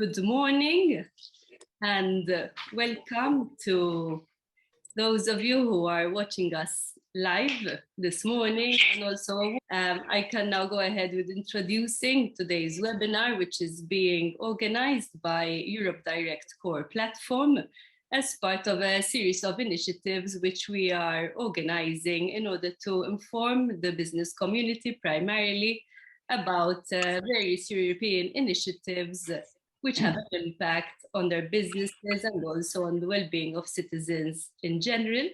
Good morning and welcome to those of you who are watching us live this morning. And also I can now go ahead with introducing today's webinar, which is being organized by Europe Direct Core Platform as part of a series of initiatives which we are organizing in order to inform the business community primarily about various European initiatives which have an impact on their businesses and also on the well-being of citizens in general.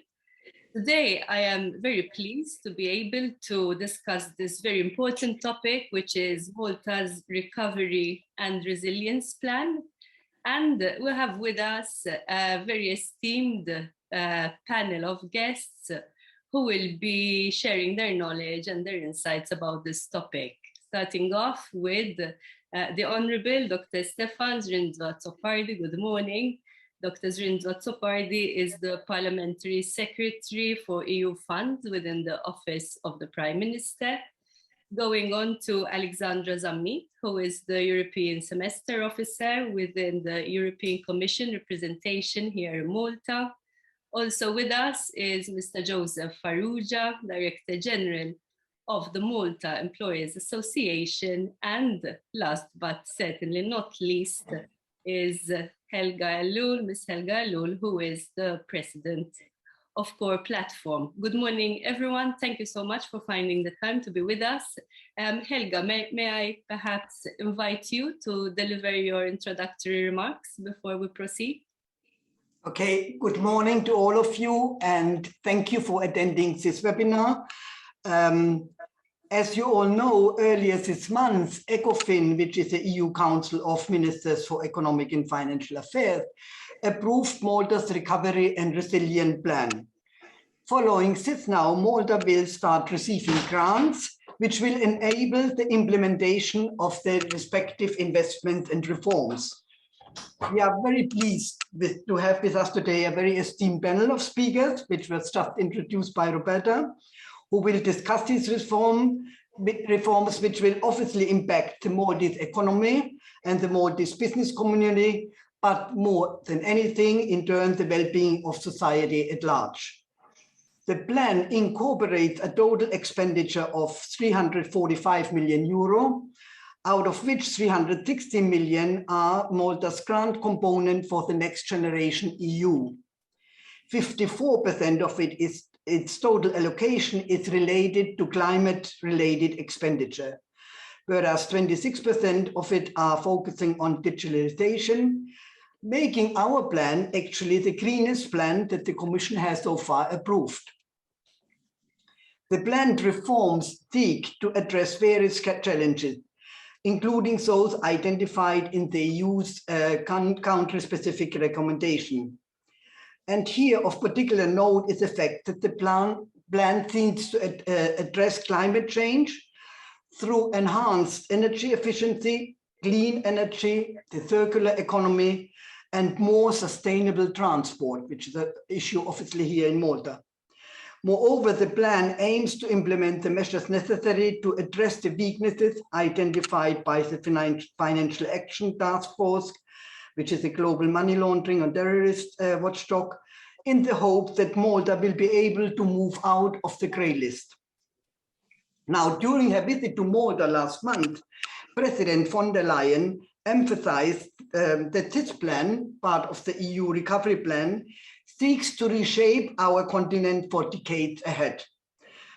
Today, I am very pleased to be able to discuss this very important topic, which is Malta's Recovery and Resilience Plan. And we have with us a very esteemed panel of guests who will be sharing their knowledge and their insights about this topic. Starting off with the Honorable Dr. Stefan Zrinzo Azzopardi. Good morning. Dr. Zrinzo Azzopardi is the Parliamentary Secretary for EU Funds within the Office of the Prime Minister. Going on to Alexandra Zammit, who is the European Semester Officer within the European Commission representation here in Malta. Also with us is Mr. Joseph Farrugia, Director General of the Malta Employers Association, and last but certainly not least is Helga Ellul, Ms. Helga Ellul, who is the President of Core Platform. Good morning, everyone. Thank you so much for finding the time to be with us. Helga, may I perhaps invite you to deliver your introductory remarks before we proceed? Okay, good morning to all of you, and thank you for attending this webinar. As you all know, earlier this month, ECOFIN, which is the EU Council of Ministers for Economic and Financial Affairs, approved Malta's Recovery and Resilience Plan. Following this now, Malta will start receiving grants, which will enable the implementation of their respective investments and reforms. We are very pleased to have with us today a very esteemed panel of speakers, which was just introduced by Roberta, who will discuss these reforms which will obviously impact the Maltese economy and the Maltese business community, but more than anything, in turn, the well-being of society at large. The plan incorporates a total expenditure of 345 million euro, out of which 360 million are Malta's grant component for the Next Generation EU. 54% of its total allocation is related to climate-related expenditure, whereas 26% of it are focusing on digitalization, making our plan actually the greenest plan that the Commission has so far approved. The planned reforms seek to address various challenges, including those identified in the EU's country-specific recommendation. And here of particular note is the fact that the plan seeks to address climate change through enhanced energy efficiency, clean energy, the circular economy, and more sustainable transport, which is an issue obviously here in Malta. Moreover, the plan aims to implement the measures necessary to address the weaknesses identified by the Financial Action Task Force, which is a global money laundering and terrorist watchdog, in the hope that Malta will be able to move out of the grey list. Now, during her visit to Malta last month, President von der Leyen emphasized that this plan, part of the EU recovery plan, seeks to reshape our continent for decades ahead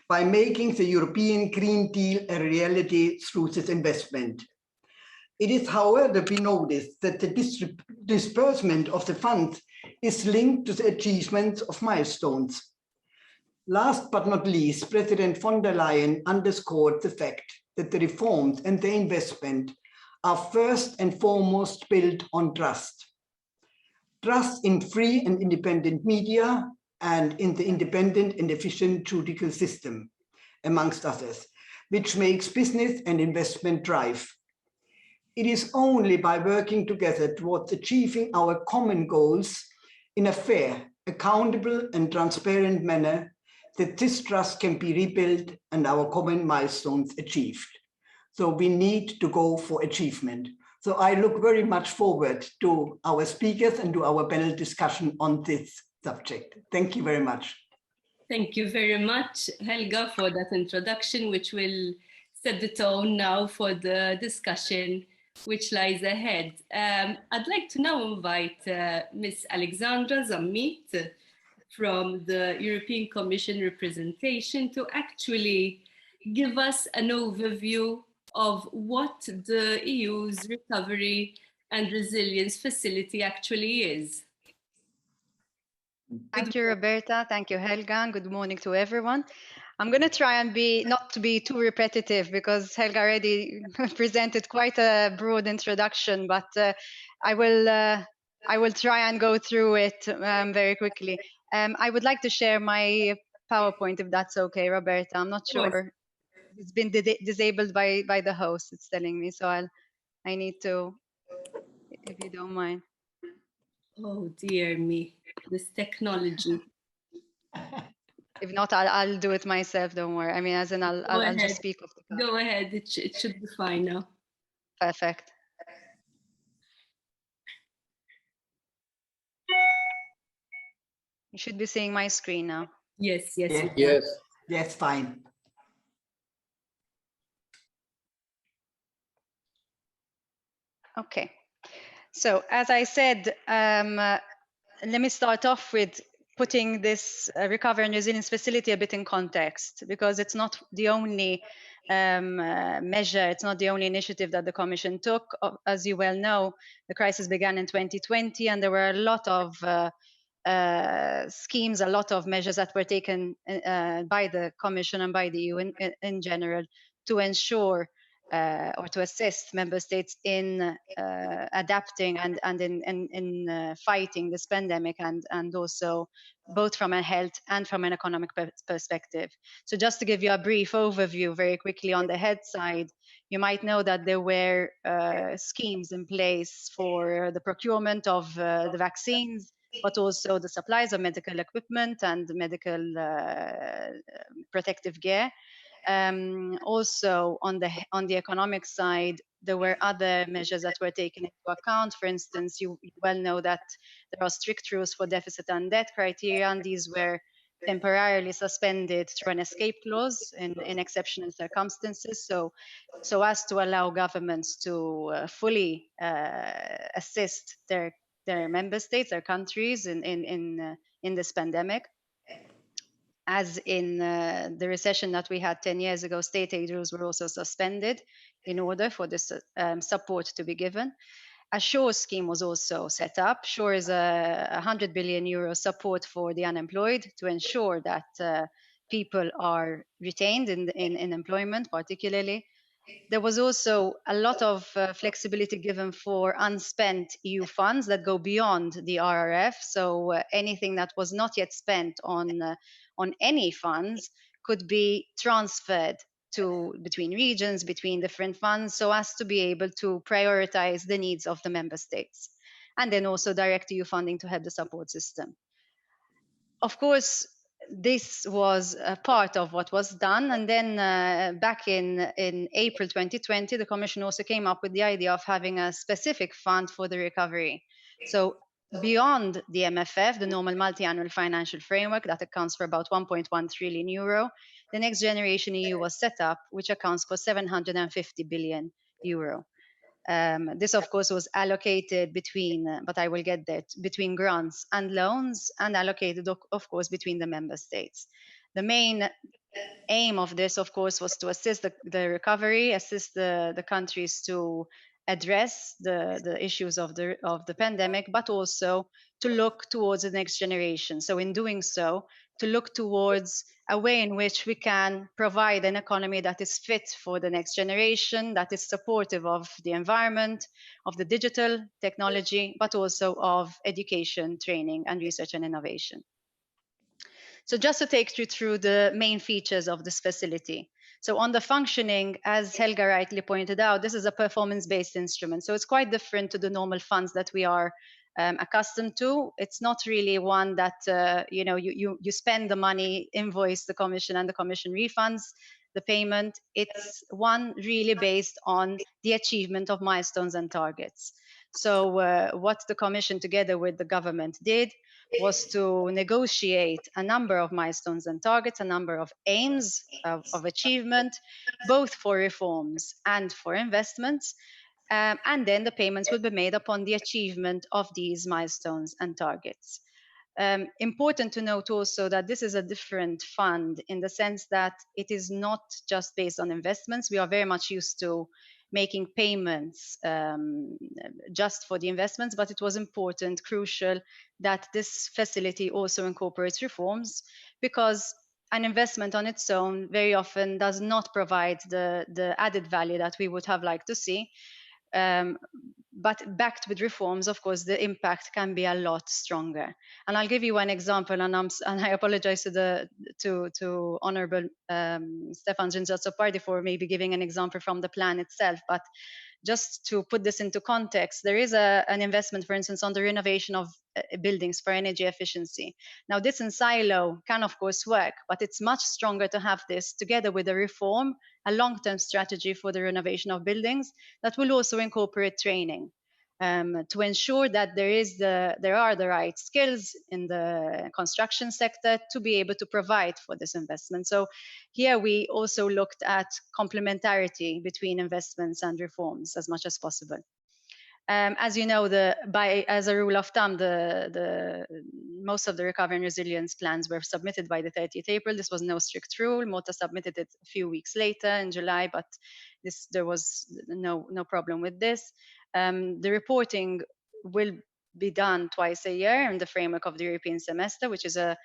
by making the European Green Deal a reality through this investment. It is, however, to be noticed that the disbursement of the funds is linked to the achievement of milestones. Last but not least, President von der Leyen underscored the fact that the reforms and the investment are first and foremost built on trust. Trust in free and independent media and in the independent and efficient judicial system, amongst others, which makes business and investment thrive. It is only by working together towards achieving our common goals in a fair, accountable, and transparent manner that this trust can be rebuilt and our common milestones achieved. So we need to go for achievement. So I look very much forward to our speakers and to our panel discussion on this subject. Thank you very much. Thank you very much, Helga, for that introduction, which will set the tone now for the discussion which lies ahead. I'd like to now invite Ms. Alexandra Zammit from the European Commission representation to actually give us an overview of what the EU's Recovery and Resilience Facility actually is. Thank you, Roberta. Thank you, Helga. And good morning to everyone. I'm going to try and not to be too repetitive because Helga already presented quite a broad introduction, but I will try and go through it very quickly. I would like to share my PowerPoint if that's okay, Roberta. I'm not sure. It's been disabled by the host, it's telling me, so I need to, if you don't mind. Oh dear me, this technology. If not, I'll do it myself, don't worry. I mean, as in I'll just speak off the cuff. Go ahead, it should be fine now. Perfect. You should be seeing my screen now. Yes. Yes, fine. Okay. So as I said, let me start off with putting this Recovery and Resilience Facility a bit in context, because it's not the only measure, it's not the only initiative that the Commission took. As you well know, the crisis began in 2020, and there were a lot of schemes, a lot of measures that were taken by the Commission and by the EU in general to ensure or to assist member states in adapting and in fighting this pandemic, and also both from a health and from an economic perspective. So just to give you a brief overview very quickly on the health side, you might know that there were schemes in place for the procurement of the vaccines, but also the supplies of medical equipment and medical protective gear. Also on the economic side, there were other measures that were taken into account. For instance, you well know that there are strict rules for deficit and debt criteria, and these were temporarily suspended through an escape clause in exceptional circumstances, so as to allow governments to fully assist their member states, their countries in this pandemic. As in the recession that we had 10 years ago, state aid rules were also suspended in order for this support to be given. A SURE scheme was also set up. SURE is a 100 billion euro support for the unemployed to ensure that people are retained in employment, particularly. There was also a lot of flexibility given for unspent EU funds that go beyond the RRF. So anything that was not yet spent on any funds could be transferred between regions, between different funds, so as to be able to prioritize the needs of the member states. And then also direct EU funding to help the support system. Of course, this was a part of what was done. And then back in April 2020, the Commission also came up with the idea of having a specific fund for the recovery. So beyond the MFF, the normal multi-annual financial framework that accounts for about 1.1 trillion euro, the Next Generation EU was set up, which accounts for 750 billion euro. This, of course, was allocated between, but I will get there, between grants and loans, and allocated, of course, between the member states. The main aim of this, of course, was to assist the recovery, assist the countries to address the issues of the pandemic, but also to look towards the next generation. So in doing so, to look towards a way in which we can provide an economy that is fit for the next generation, that is supportive of the environment, of the digital technology, but also of education, training, and research and innovation. So just to take you through the main features of this facility. So on the functioning, as Helga rightly pointed out, this is a performance-based instrument. So it's quite different to the normal funds that we are accustomed to. It's not really one that you spend the money, invoice the Commission, and the Commission refunds. the payment, it's one really based on the achievement of milestones and targets. So what the Commission together with the government did was to negotiate a number of milestones and targets, a number of aims of achievement, both for reforms and for investments. And then the payments will be made upon the achievement of these milestones and targets. Important to note also that this is a different fund in the sense that it is not just based on investments. We are very much used to making payments just for the investments, but it was important, crucial, that this facility also incorporates reforms, because an investment on its own very often does not provide the added value that we would have liked to see. But backed with reforms, of course, the impact can be a lot stronger. And I'll give you one example, and I apologize to Honourable Stefan Zrinzo for maybe giving an example from the plan itself. But just to put this into context, there is an investment, for instance, on the renovation of buildings for energy efficiency. Now, this in silo can, of course, work, but it's much stronger to have this together with a reform, a long-term strategy for the renovation of buildings that will also incorporate training to ensure that there are the right skills in the construction sector to be able to provide for this investment. So here we also looked at complementarity between investments and reforms as much as possible. As you know, as a rule of thumb, most of the recovery and resilience plans were submitted by the 30th April. This was no strict rule. Malta submitted it a few weeks later in July, but there was no problem with this. The reporting will be done twice a year in the framework of the European semester, which is a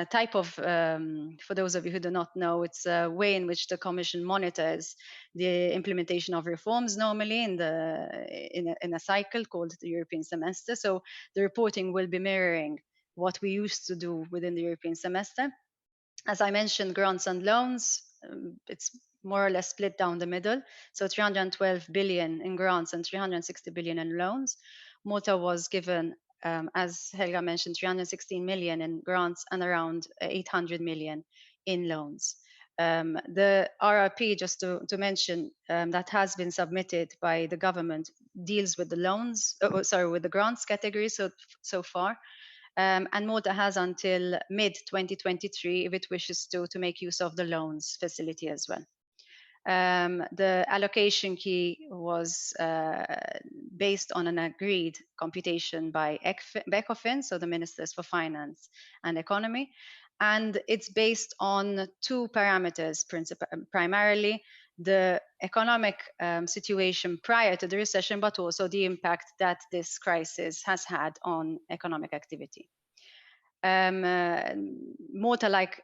type of, for those of you who do not know, it's a way in which the Commission monitors the implementation of reforms normally in a cycle called the European semester. So the reporting will be mirroring what we used to do within the European semester. As I mentioned, grants and loans, it's more or less split down the middle. So 312 billion in grants and 360 billion in loans. Malta was given, as Helga mentioned, 316 million in grants and around 800 million in loans. The RRP, just to mention, that has been submitted by the government deals with the loans, with the grants category so far. And Malta has until mid-2023 if it wishes to make use of the loans facility as well. The allocation key was based on an agreed computation by ECOFIN, so the Ministers for Finance and Economy, and it's based on two parameters, primarily the economic situation prior to the recession, but also the impact that this crisis has had on economic activity. Malta, like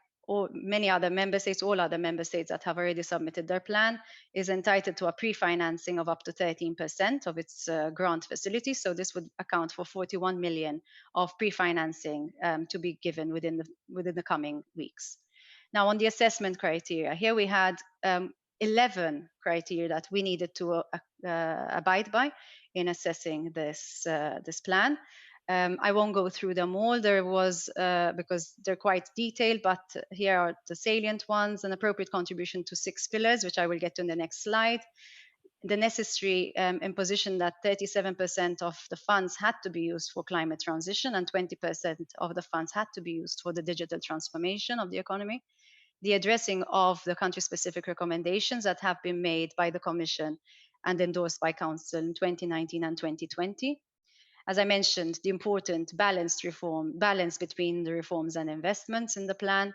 many other member states, all other member states that have already submitted their plan, is entitled to a pre-financing of up to 13% of its grant facility. So this would account for 41 million of pre-financing to be given within the coming weeks. Now, on the assessment criteria, here we had 11 criteria that we needed to abide by in assessing this plan. I won't go through them all. There was, because they're quite detailed, but here are the salient ones: an appropriate contribution to 6 pillars, which I will get to in the next slide. The necessary imposition that 37% of the funds had to be used for climate transition and 20% of the funds had to be used for the digital transformation of the economy. The addressing of the country-specific recommendations that have been made by the Commission and endorsed by Council in 2019 and 2020. As I mentioned, the important balance between the reforms and investments in the plan.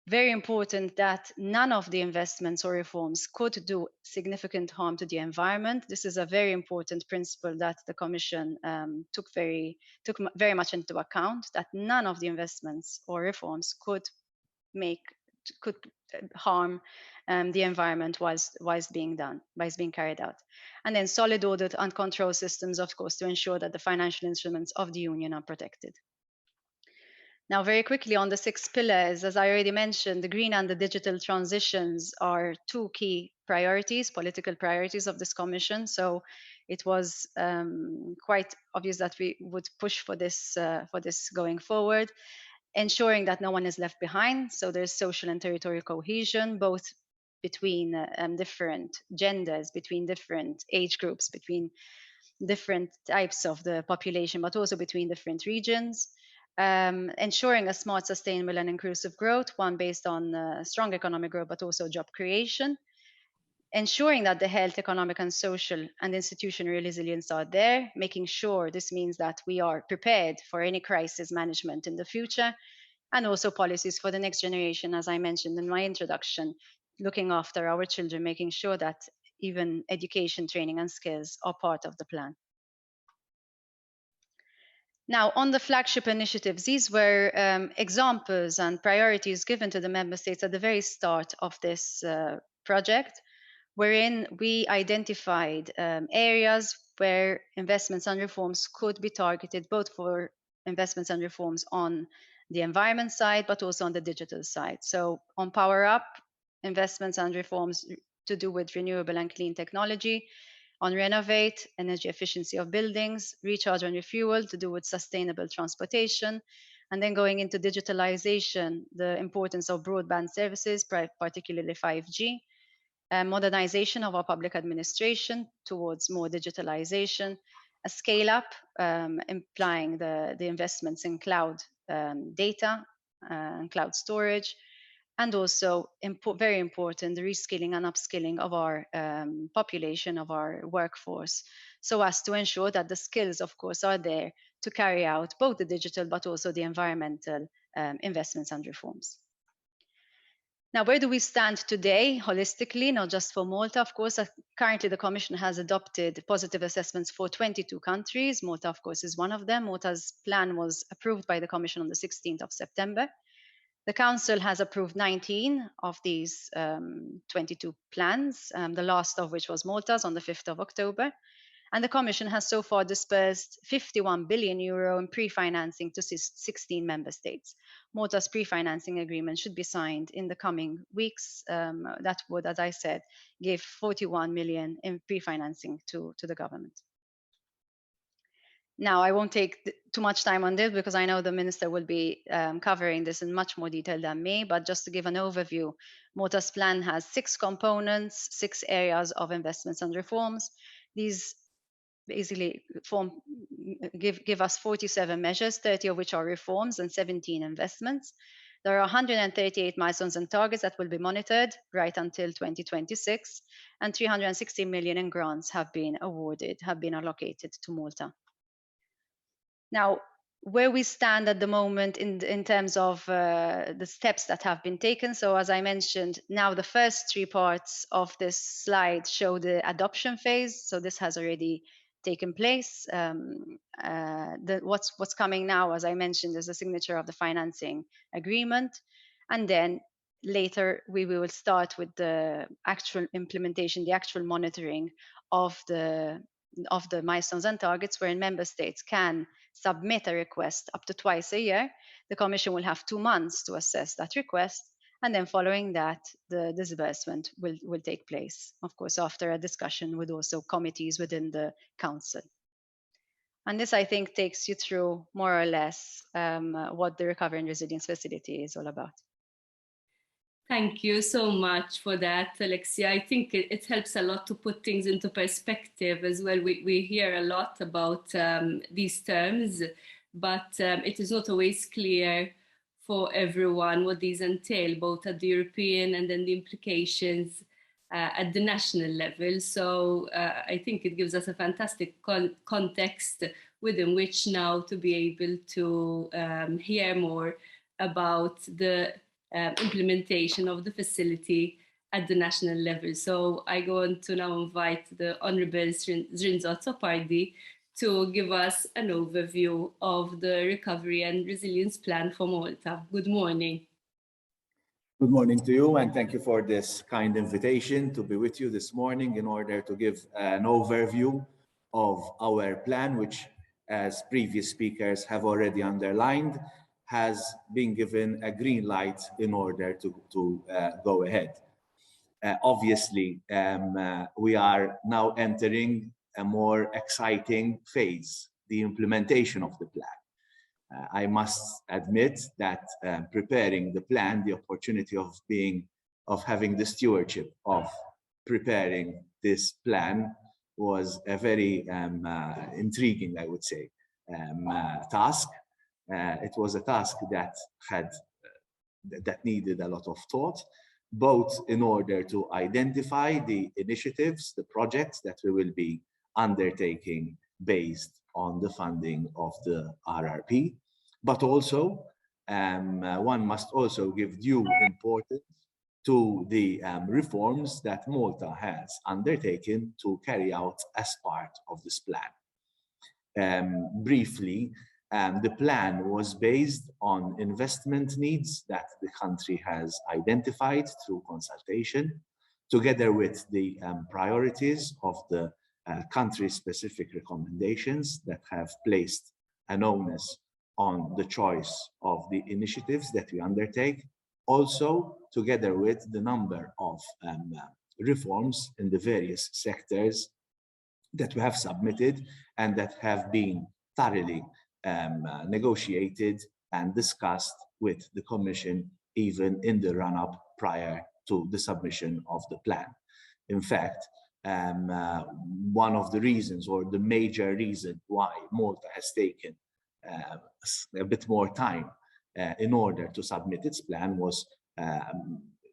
Very important that none of the investments or reforms could do significant harm to the environment. This is a very important principle that the Commission took very much into account, that none of the investments or reforms could harm the environment whilst being carried out. And then solid audit and control systems, of course, to ensure that the financial instruments of the Union are protected. Now, very quickly on the 6 pillars, as I already mentioned, the green and the digital transitions are two key priorities, political priorities of this Commission. So it was quite obvious that we would push for this going forward. ensuring that no one is left behind. So there's social and territorial cohesion, both between different genders, between different age groups, between different types of the population, but also between different regions. Ensuring a smart, sustainable and inclusive growth, one based on strong economic growth, but also job creation. Ensuring that the health, economic and social and institutional resilience are there, making sure this means that we are prepared for any crisis management in the future, and also policies for the next generation, as I mentioned in my introduction, looking after our children, making sure that even education, training and skills are part of the plan. Now, on the flagship initiatives, these were examples and priorities given to the member states at the very start of this project, wherein we identified areas where investments and reforms could be targeted, both for investments and reforms on the environment side, but also on the digital side. So on Power Up, investments and reforms to do with renewable and clean technology. On Renovate, energy efficiency of buildings. Recharge and Refuel, to do with sustainable transportation. And then going into digitalization, the importance of broadband services, particularly 5G. Modernization of our public administration towards more digitalization. A scale up, implying the investments in cloud data and cloud storage. And also, very important, the reskilling and upskilling of our population, of our workforce, so as to ensure that the skills, of course, are there to carry out both the digital but also the environmental investments and reforms. Now, where do we stand today, holistically, not just for Malta? Of course, currently the Commission has adopted positive assessments for 22 countries. Malta, of course, is one of them. Malta's plan was approved by the Commission on the 16th of September. The Council has approved 19 of these 22 plans, the last of which was Malta's on the 5th of October. And the Commission has so far disbursed €51 billion in pre-financing to 16 member states. Malta's pre-financing agreement should be signed in the coming weeks. That would, as I said, give 41 million in pre-financing to the government. Now, I won't take too much time on this because I know the Minister will be covering this in much more detail than me, but just to give an overview, Malta's plan has 6 components, 6 areas of investments and reforms. These basically give us 47 measures, 30 of which are reforms and 17 investments. There are 138 milestones and targets that will be monitored right until 2026, and 360 million in grants have been allocated to Malta. Now, where we stand at the moment in terms of the steps that have been taken. So as I mentioned, now the first 3 parts of this slide show the adoption phase. So this has already taken place. What's coming now, as I mentioned, is the signature of the financing agreement. And then later we will start with the actual implementation, the actual monitoring of the milestones and targets, wherein member states can submit a request up to twice a year. The Commission will have 2 months to assess that request, and then following that, the disbursement will take place, of course, after a discussion with also committees within the Council. And this, I think, takes you through more or less what the Recovery and Resilience Facility is all about. Thank you so much for that, Alexia. I think it helps a lot to put things into perspective as well. We hear a lot about these terms, but it is not always clear for everyone what these entail, both at the European and then the implications at the national level. So I think it gives us a fantastic context within which now to be able to hear more about the implementation of the facility at the national level. So I go on to now invite the Honourable Zrinzo Azzopardi to give us an overview of the Recovery and Resilience Plan for Malta. Good morning. Good morning to you, and thank you for this kind invitation to be with you this morning in order to give an overview of our plan, which, as previous speakers have already underlined, has been given a green light in order to go ahead. Obviously, we are now entering a more exciting phase, the implementation of the plan. I must admit that preparing the plan, the opportunity of having the stewardship of preparing this plan was a very intriguing, I would say, task. It was a task that needed a lot of thought, both in order to identify the initiatives, the projects that we will be undertaking based on the funding of the RRP, but also one must also give due importance to the reforms that Malta has undertaken to carry out as part of this plan. Briefly, the plan was based on investment needs that the country has identified through consultation, together with the priorities of the country-specific recommendations that have placed an onus on the choice of the initiatives that we undertake, also together with the number of reforms in the various sectors that we have submitted and that have been thoroughly negotiated and discussed with the Commission even in the run-up prior to the submission of the plan. In fact, one of the reasons, or the major reason why Malta has taken a bit more time in order to submit its plan was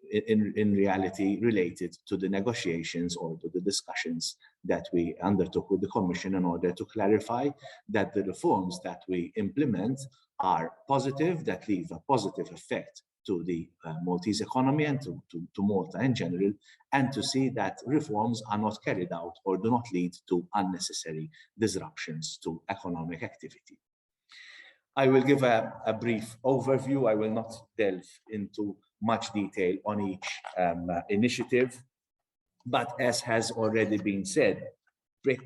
in reality related to the negotiations or to the discussions that we undertook with the Commission in order to clarify that the reforms that we implement are positive, that leave a positive effect to the Maltese economy and to Malta in general, and to see that reforms are not carried out or do not lead to unnecessary disruptions to economic activity. I will give a brief overview. I will not delve into much detail on each initiative, but as has already been said,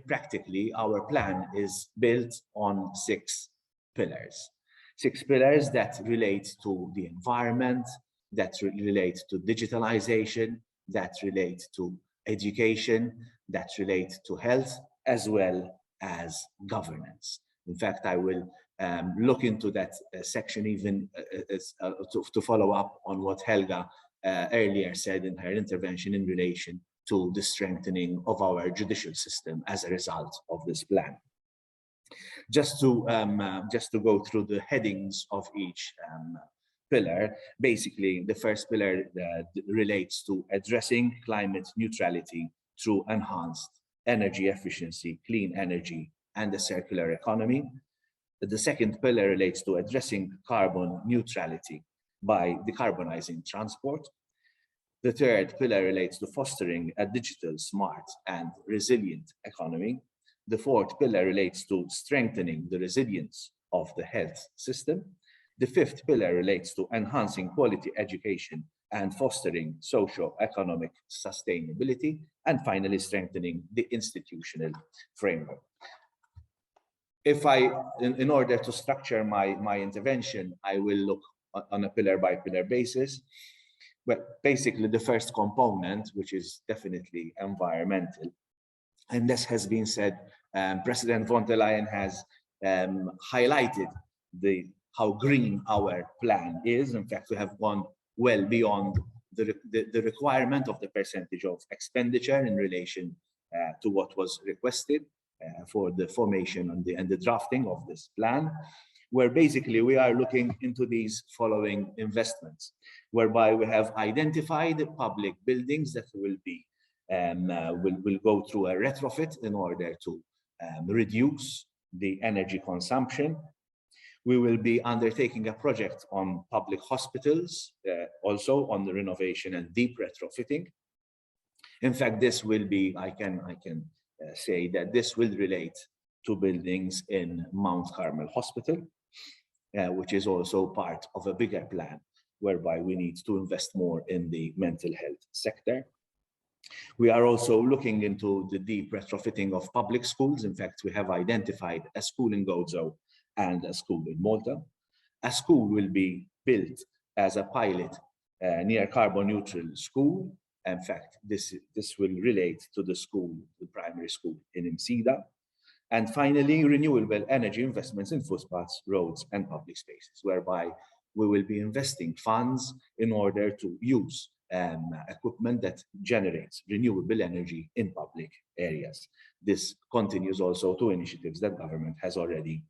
practically our plan is built on 6 pillars. 6 pillars that relate to the environment, that relate to digitalization, that relate to education, that relate to health, as well as governance. In fact, I will look into that section even to follow up on what Helga earlier said in her intervention in relation to the strengthening of our judicial system as a result of this plan. Just to go through the headings of each pillar, basically the first pillar relates to addressing climate neutrality through enhanced energy efficiency, clean energy, and the circular economy. The second pillar relates to addressing carbon neutrality by decarbonizing transport. The third pillar relates to fostering a digital, smart, and resilient economy. The fourth pillar relates to strengthening the resilience of the health system. The fifth pillar relates to enhancing quality education and fostering socio-economic sustainability. And finally, strengthening the institutional framework. If in order to structure my intervention, I will look on a pillar-by-pillar basis. Well, basically the first component, which is definitely environmental, and this has been said, President von der Leyen has highlighted how green our plan is. In fact, we have gone well beyond the requirement of the percentage of expenditure in relation to what was requested for the formation and the drafting of this plan, where basically we are looking into these following investments, whereby we have identified the public buildings that will go through a retrofit in order to reduce the energy consumption. We will be undertaking a project on public hospitals, also on the renovation and deep retrofitting. In fact, this will be, I can say that this will relate to buildings in Mount Carmel Hospital, which is also part of a bigger plan, whereby we need to invest more in the mental health sector. We are also looking into the deep retrofitting of public schools. In fact, we have identified a school in Gozo and a school in Malta. A school will be built as a pilot near carbon neutral school. In fact, this will relate to the primary school in Msida. And finally, renewable energy investments in footpaths, roads, and public spaces, whereby we will be investing funds in order to use equipment that generates renewable energy in public areas. This continues also to initiatives that government has already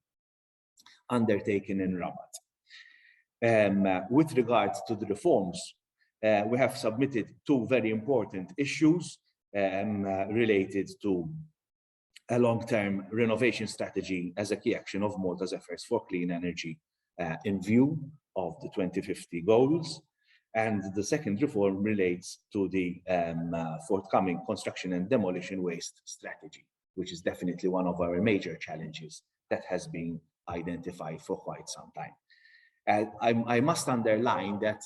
undertaken in Rabat. With regards to the reforms, we have submitted two very important issues related to a long-term renovation strategy as a key action of Malta's efforts for clean energy in view of the 2050 goals. And the second reform relates to the forthcoming construction and demolition waste strategy, which is definitely one of our major challenges that has been identified for quite some time. I must underline that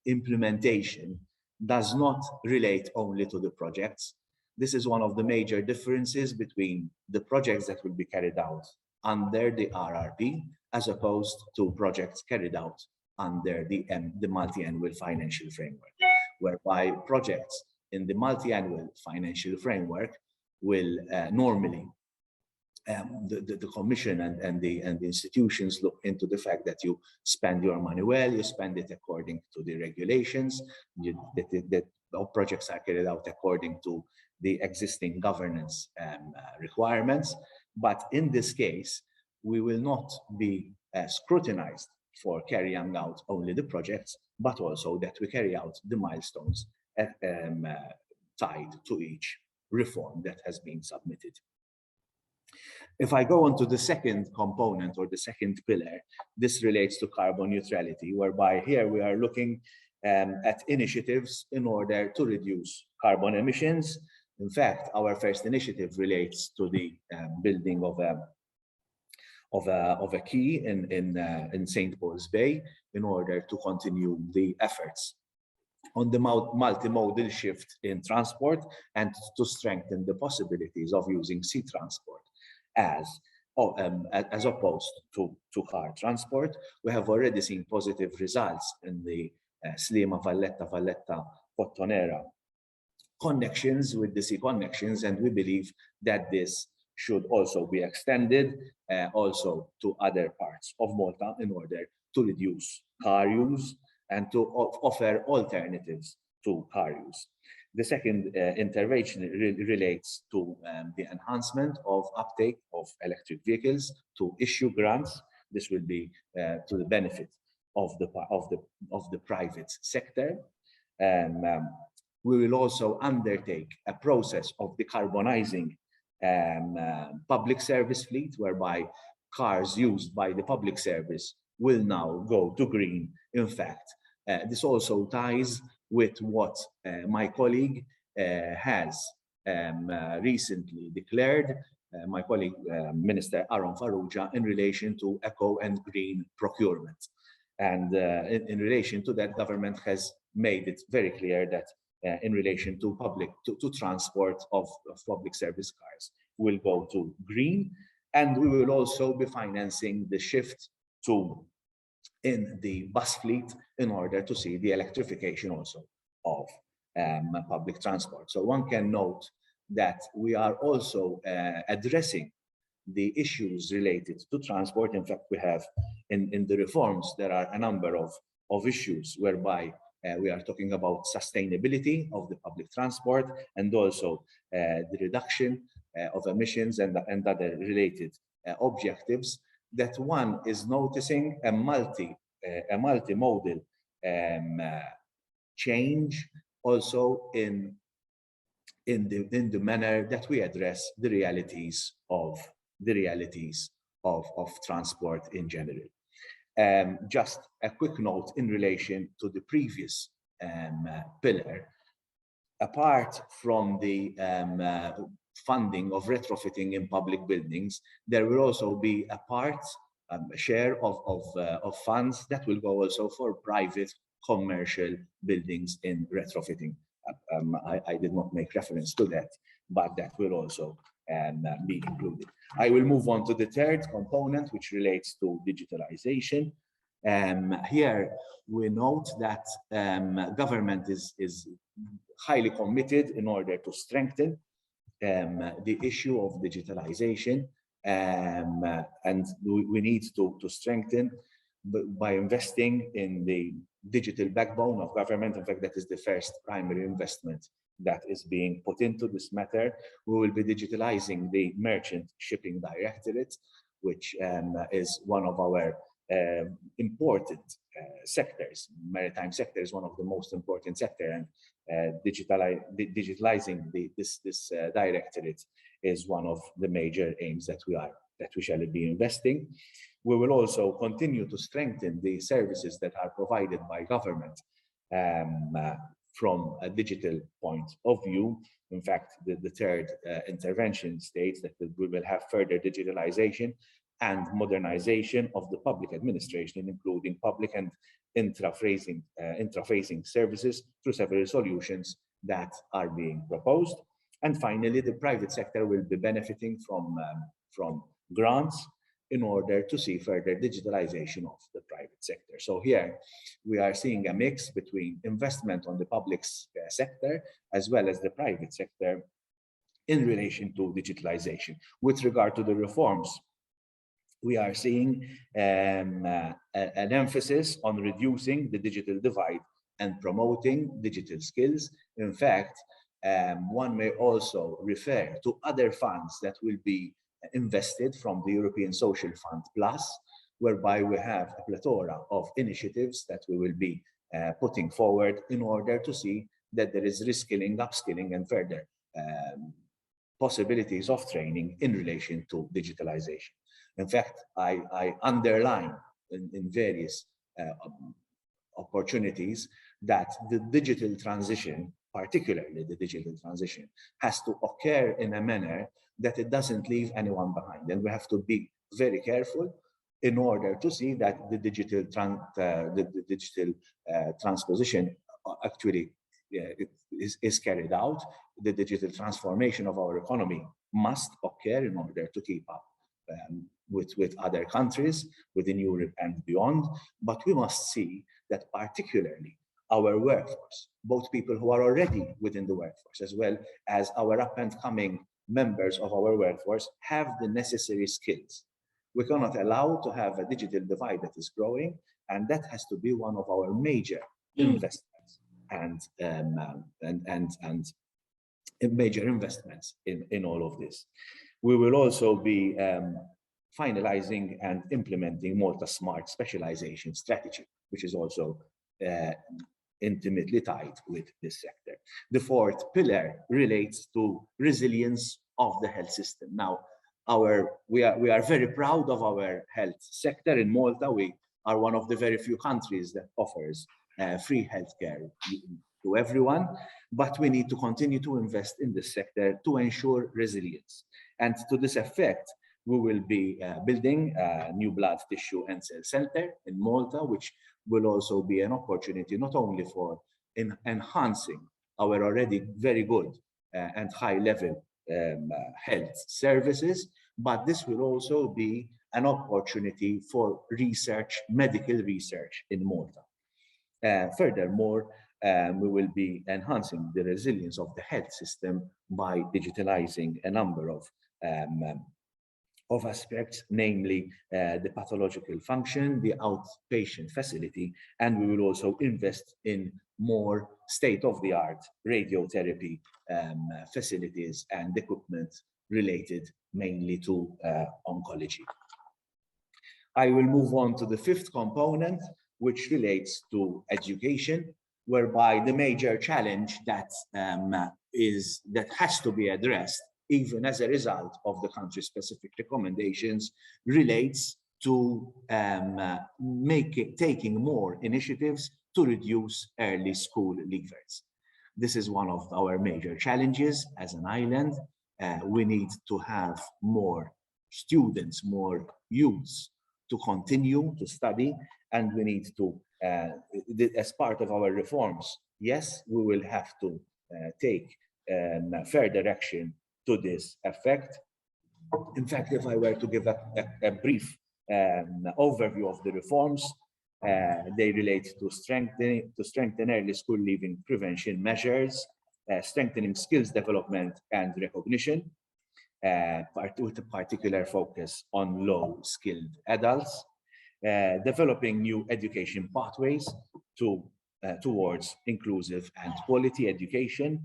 implementation does not relate only to the projects. This is one of the major differences between the projects that will be carried out under the RRP as opposed to projects carried out under the multi-annual financial framework, whereby projects in the multi-annual financial framework will normally the Commission and the institutions look into the fact that you spend your money well, you spend it according to the regulations, that projects are carried out according to the existing governance requirements. But in this case, we will not be scrutinized for carrying out only the projects, but also that we carry out the milestones tied to each reform that has been submitted. If I go on to the second component or the second pillar, this relates to carbon neutrality, whereby here we are looking at initiatives in order to reduce carbon emissions. In fact, our first initiative relates to the building of a quay in St. Paul's Bay in order to continue the efforts on the multimodal shift in transport and to strengthen the possibilities of using sea transport as opposed to car transport. We have already seen positive results in the Slima Valletta Cottonera connections with the sea connections, and we believe that this should also be extended also to other parts of Malta in order to reduce car use and to offer alternatives to car use. The second intervention relates to the enhancement of uptake of electric vehicles to issue grants. This will be to the benefit of the private sector. We will also undertake a process of decarbonizing public service fleet, whereby cars used by the public service will now go to green. In fact, this also ties with what my colleague has recently declared, my colleague Minister Aaron Farrugia, in relation to eco and green procurement. And in relation to that, government has made it very clear that in relation to transport of public service cars will go to green, and we will also be financing the shift to in the bus fleet in order to see the electrification also of public transport. So one can note that we are also addressing the issues related to transport. In fact, we have in the reforms, there are a number of issues whereby we are talking about sustainability of the public transport and also the reduction of emissions and other related objectives. That one is noticing a multimodal change also in the manner that we address the realities of transport in general. Just a quick note in relation to the previous pillar. Apart from the funding of retrofitting in public buildings, there will also be a share of funds that will go also for private commercial buildings in retrofitting. I did not make reference to that, but that will also be included. I will move on to the third component, which relates to digitalization. Here we note that government is highly committed in order to strengthen the issue of digitalization, and we need to strengthen by investing in the digital backbone of government. In fact, that is the first primary investment that is being put into this matter. We will be digitalizing the Merchant Shipping Directorate, which is one of our important sectors. Maritime sector is one of the most important sector, and digitalizing this directorate is one of the major aims that we shall be investing. We will also continue to strengthen the services that are provided by government from a digital point of view. In fact, the third intervention states that we will have further digitalization and modernization of the public administration, including public and intrafacing services through several solutions that are being proposed. And finally, the private sector will be benefiting from grants in order to see further digitalization of the private sector. So here we are seeing a mix between investment on the public sector as well as the private sector in relation to digitalization. With regard to the reforms, we are seeing an emphasis on reducing the digital divide and promoting digital skills. In fact, one may also refer to other funds that will be invested from the European Social Fund Plus, whereby we have a plethora of initiatives that we will be putting forward in order to see that there is reskilling, upskilling, and further possibilities of training in relation to digitalization. In fact, I underline in various opportunities that the digital transition, particularly the digital transition, has to occur in a manner that it doesn't leave anyone behind. And we have to be very careful in order to see that the digital transposition actually is carried out. The digital transformation of our economy must occur in order to keep up with other countries within Europe and beyond. But we must see that particularly our workforce, both people who are already within the workforce as well as our up and coming members of our workforce, have the necessary skills. We cannot allow to have a digital divide that is growing, and that has to be one of our major investments and major investments in all of this. We will also be finalizing and implementing Malta Smart Specialization Strategy, which is also intimately tied with this sector. The fourth pillar relates to resilience of the health system. Now, we are very proud of our health sector in Malta. We are one of the very few countries that offers free healthcare to everyone, but we need to continue to invest in this sector to ensure resilience. And to this effect, we will be building a new blood, tissue, and cell center in Malta, which will also be an opportunity not only for enhancing our already very good and high level health services, but this will also be an opportunity for research, medical research in Malta. Furthermore, we will be enhancing the resilience of the health system by digitalizing a number of aspects, namely the pathological function, the outpatient facility, and we will also invest in more state-of-the-art radiotherapy facilities and equipment related mainly to oncology. I will move on to the fifth component, which relates to education, whereby the major challenge that has to be addressed, even as a result of the country-specific recommendations, relates to taking more initiatives to reduce early school leavers. This is one of our major challenges as an island. We need to have more students, more youths to continue to study, and we need to, as part of our reforms, yes, we will have to take further action to this effect. In fact, if I were to give a brief overview of the reforms, they relate to strengthen early school leaving prevention measures, strengthening skills development and recognition, with a particular focus on low-skilled adults, developing new education pathways towards inclusive and quality education.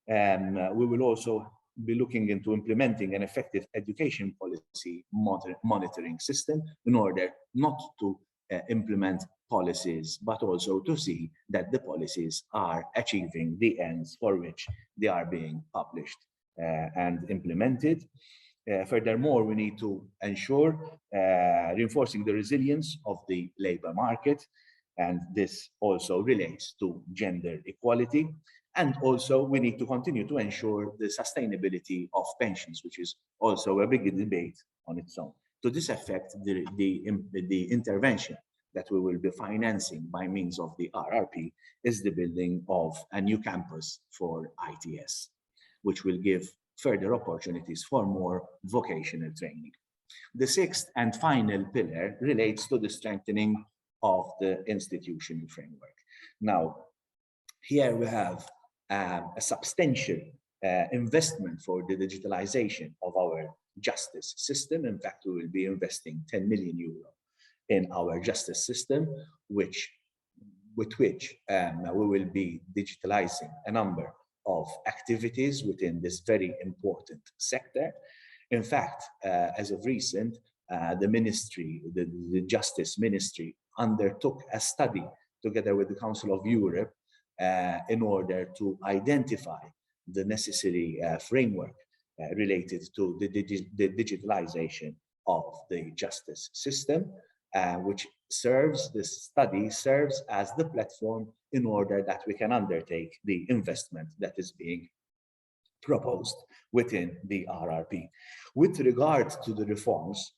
We will also be looking into implementing an effective education policy monitoring system in order not to implement policies, but also to see that the policies are achieving the ends for which they are being published and implemented. Furthermore, we need to ensure reinforcing the resilience of the labour market, and this also relates to gender equality. And also, we need to continue to ensure the sustainability of pensions, which is also a big debate on its own. To this effect, the intervention that we will be financing by means of the RRP is the building of a new campus for ITS, which will give further opportunities for more vocational training. The sixth and final pillar relates to the strengthening of the institutional framework. Now, here we have a substantial investment for the digitalization of our justice system. In fact, we will be investing 10 million euro in our justice system, with which we will be digitalizing a number of activities within this very important sector. In fact, as of recent, the ministry, the Justice Ministry, undertook a study together with the Council of Europe in order to identify the necessary framework related to the digitalization of the justice system, which this study serves as the platform in order that we can undertake the investment that is being proposed within the RRP. With regard to the reforms,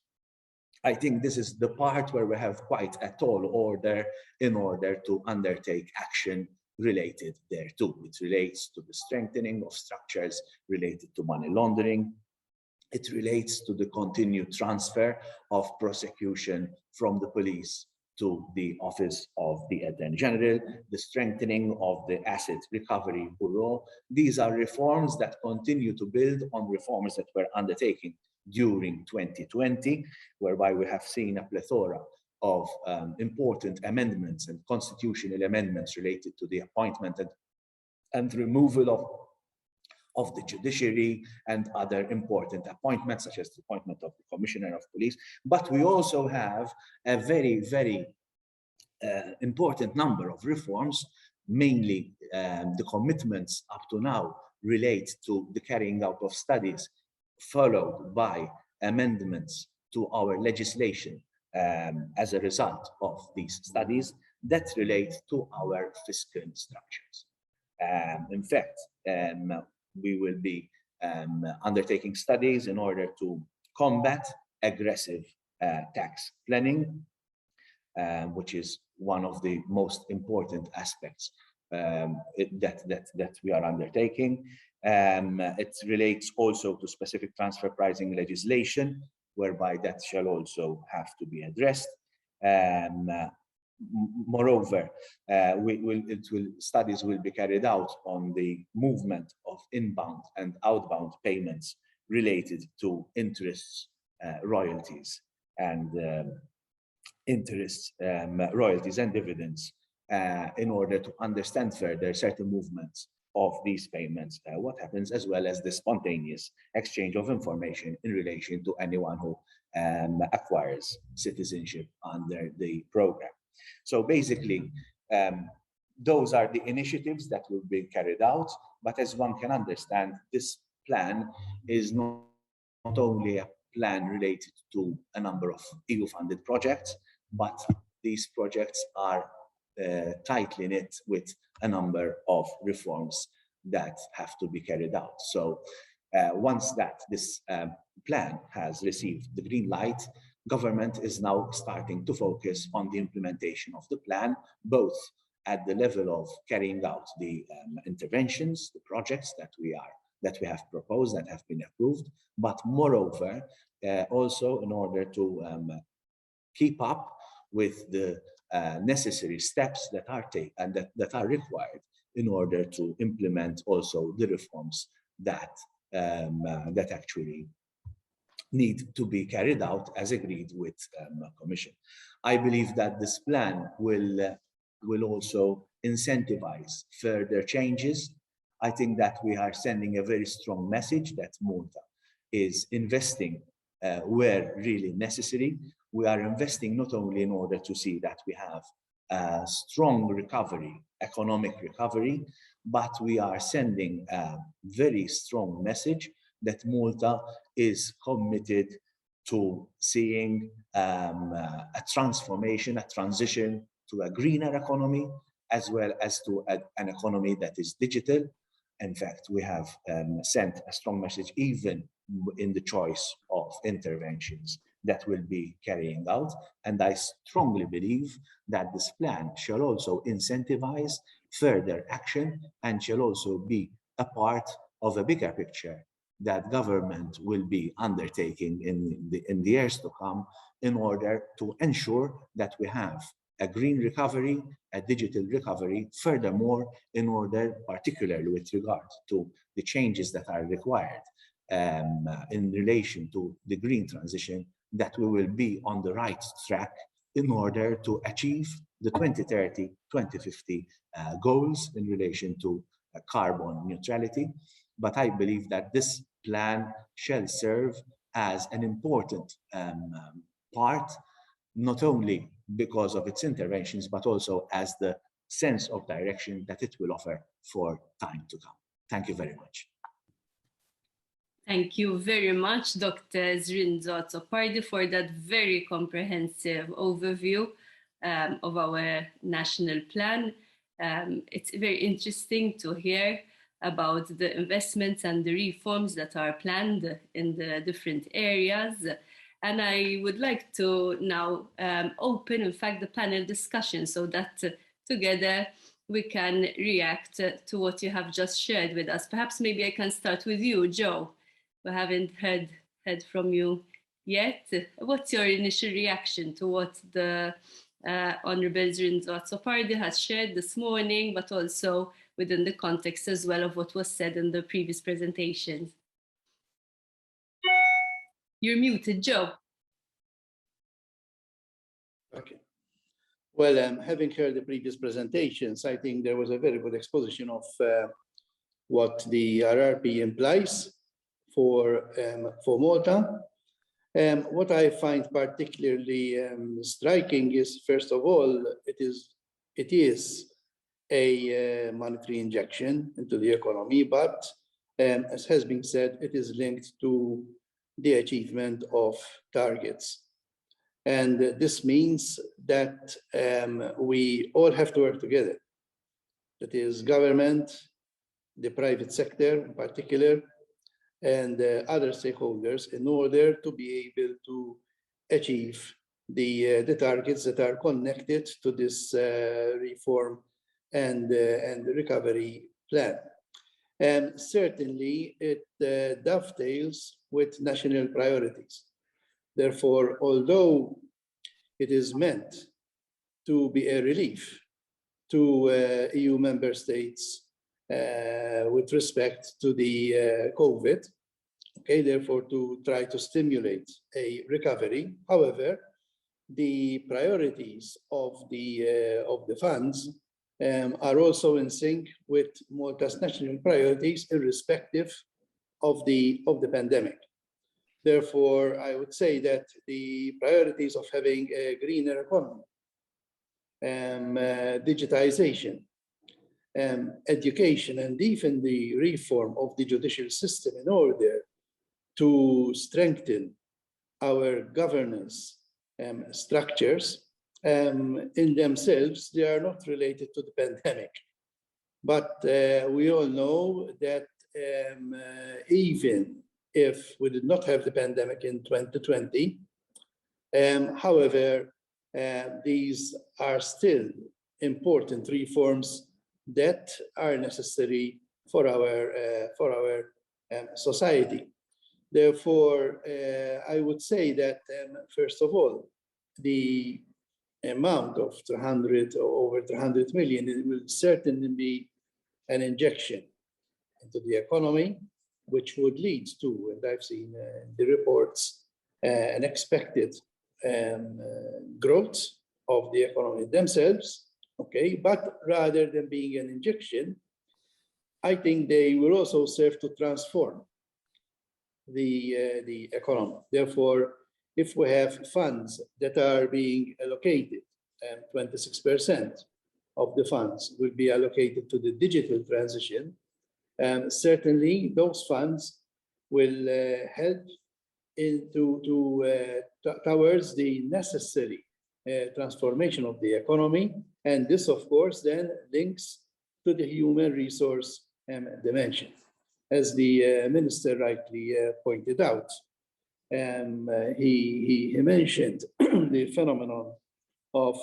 I think this is the part where we have quite a tall order in order to undertake action related thereto. It relates to the strengthening of structures related to money laundering. It relates to the continued transfer of prosecution from the police to the Office of the Attorney General, the strengthening of the Asset Recovery Bureau. These are reforms that continue to build on reforms that were undertaken during 2020, whereby we have seen a plethora of important amendments and constitutional amendments related to the appointment and removal of the judiciary and other important appointments, such as the appointment of the Commissioner of Police. But we also have a very, very important number of reforms, mainly the commitments up to now relate to the carrying out of studies, followed by amendments to our legislation as a result of these studies that relate to our fiscal structures. In fact, we will be undertaking studies in order to combat aggressive tax planning, which is one of the most important aspects that we are undertaking. It relates also to specific transfer pricing legislation, whereby that shall also have to be addressed. Moreover, studies will be carried out on the movement of inbound and outbound payments related to interests, royalties, and royalties and dividends, in order to understand further certain movements of these payments, what happens, as well as the spontaneous exchange of information in relation to anyone who acquires citizenship under the program. So basically, those are the initiatives that will be carried out. But as one can understand, this plan is not only a plan related to a number of EU-funded projects, but these projects are tightly knit with a number of reforms that have to be carried out. So once this plan has received the green light, government is now starting to focus on the implementation of the plan, both at the level of carrying out the interventions, the projects that we have proposed, that have been approved, but moreover, also in order to keep up with the necessary steps that are taken and that are required in order to implement also the reforms that that actually need to be carried out as agreed with the Commission. I believe that this plan will also incentivize further changes. I think that we are sending a very strong message that Malta is investing where really necessary. We are investing not only in order to see that we have a strong recovery, economic recovery, but we are sending a very strong message that Malta is committed to seeing a transformation, a transition to a greener economy, as well as to an economy that is digital. In fact, we have sent a strong message even in the choice of interventions that will be carrying out. And I strongly believe that this plan shall also incentivize further action and shall also be a part of a bigger picture that government will be undertaking in the years to come in order to ensure that we have a green recovery, a digital recovery, furthermore, in order, particularly with regard to the changes that are required in relation to the green transition, that we will be on the right track in order to achieve the 2030, 2050 goals in relation to carbon neutrality. But I believe that this plan shall serve as an important part, not only because of its interventions, but also as the sense of direction that it will offer for time to come. Thank you very much. Thank you very much, Dr. Zrinzo Azzopardi, for that very comprehensive overview of our national plan. It's very interesting to hear about the investments and the reforms that are planned in the different areas. And I would like to now open, in fact, the panel discussion so that together we can react to what you have just shared with us. Perhaps maybe I can start with you, Joe. We haven't heard from you yet. What's your initial reaction to what the Honourable Zrinzo Azzopardi has shared this morning, but also within the context as well of what was said in the previous presentations? You're muted, Joe. Okay. Well, having heard the previous presentations, I think there was a very good exposition of what the RRP implies for Malta. What I find particularly striking is, first of all, it is a monetary injection into the economy, but as has been said, it is linked to the achievement of targets. And this means that we all have to work together. That is government, the private sector in particular, and other stakeholders in order to be able to achieve the targets that are connected to this reform and recovery plan. And certainly it dovetails with national priorities. Therefore, although it is meant to be a relief to EU member states with respect to the COVID, okay, therefore to try to stimulate a recovery. However, the priorities of the funds are also in sync with Malta's national priorities, irrespective of the pandemic. Therefore, I would say that the priorities of having a greener economy, digitization, education, and even the reform of the judicial system in order to strengthen our governance structures, in themselves, they are not related to the pandemic. But we all know that even if we did not have the pandemic in 2020, however, these are still important reforms that are necessary for our society. Therefore, I would say that first of all, the amount of over 300 million will certainly be an injection into the economy, which would lead to, and I've seen the reports, an expected growth of the economy themselves, okay? But rather than being an injection, I think they will also serve to transform the economy. Therefore, if we have funds that are being allocated, 26% of the funds will be allocated to the digital transition, certainly those funds will help towards the necessary transformation of the economy. And this, of course, then links to the human resource dimension, as the minister rightly pointed out. He mentioned the phenomenon of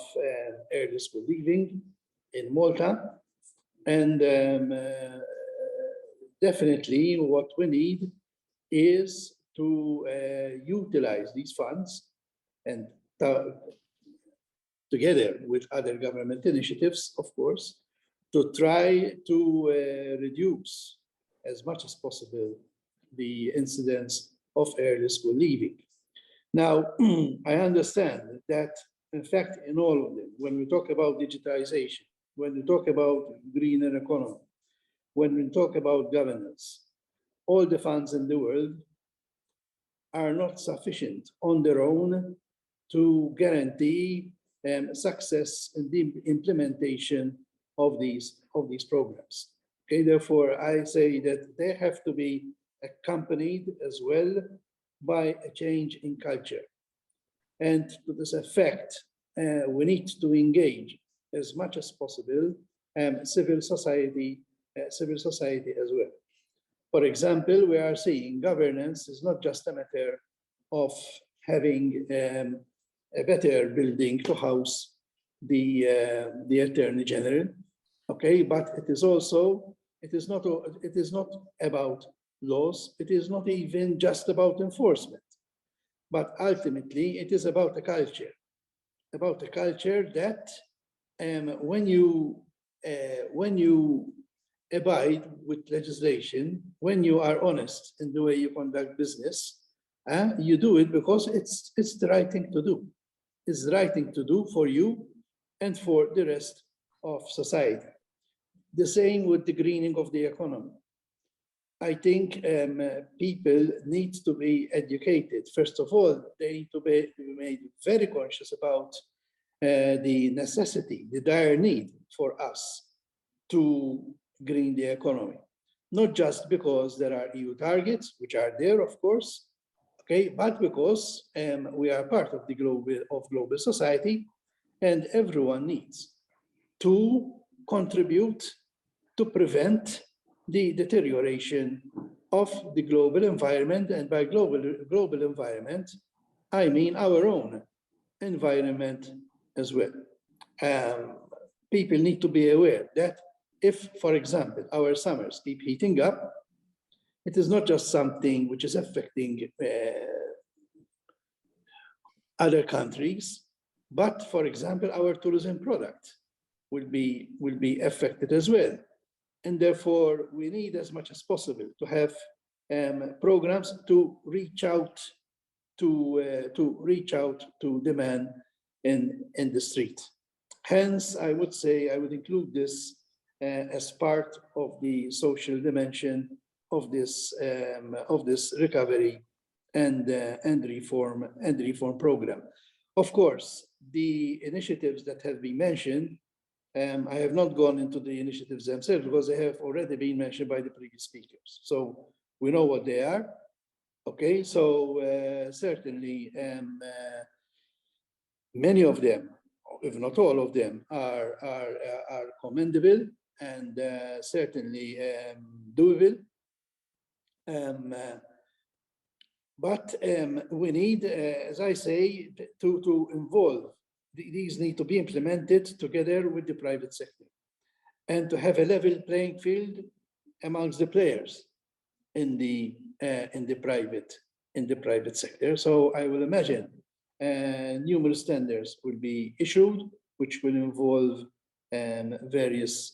early school leaving in Malta. And definitely what we need is to utilize these funds, and together with other government initiatives, of course, to try to reduce as much as possible the incidence of early school leaving. Now, I understand that, in fact, in all of them, when we talk about digitization, when we talk about greener economy, when we talk about governance, all the funds in the world are not sufficient on their own to guarantee success in the implementation of these programs. Okay, therefore, I say that they have to be accompanied as well by a change in culture. And to this effect, we need to engage as much as possible civil society as well. For example, we are seeing governance is not just a matter of having a better building to house the Attorney General, okay, but it is also, it is not about laws, it is not even just about enforcement, but ultimately it is about a culture that when you abide with legislation, when you are honest in the way you conduct business, you do it because it's the right thing to do. It's the right thing to do for you and for the rest of society. The same with the greening of the economy. I think people need to be educated. First of all, they need to be made very conscious about the necessity, the dire need for us to green the economy. Not just because there are EU targets, which are there, of course, okay, but because we are part of the global society, and everyone needs to contribute to prevent the deterioration of the global environment. And by global environment, I mean our own environment as well. People need to be aware that if, for example, our summers keep heating up, it is not just something which is affecting other countries, but, for example, our tourism product will be affected as well. And therefore, we need as much as possible to have programs to reach out to the man in the street. Hence, I would say I would include this as part of the social dimension of this recovery and reform program. Of course, the initiatives that have been mentioned, I have not gone into the initiatives themselves because they have already been mentioned by the previous speakers. So we know what they are. Okay, so certainly many of them, if not all of them, are commendable and certainly doable. But we need, as I say, to involve. These need to be implemented together with the private sector, and to have a level playing field amongst the players in the private sector. So I will imagine numerous tenders will be issued, which will involve various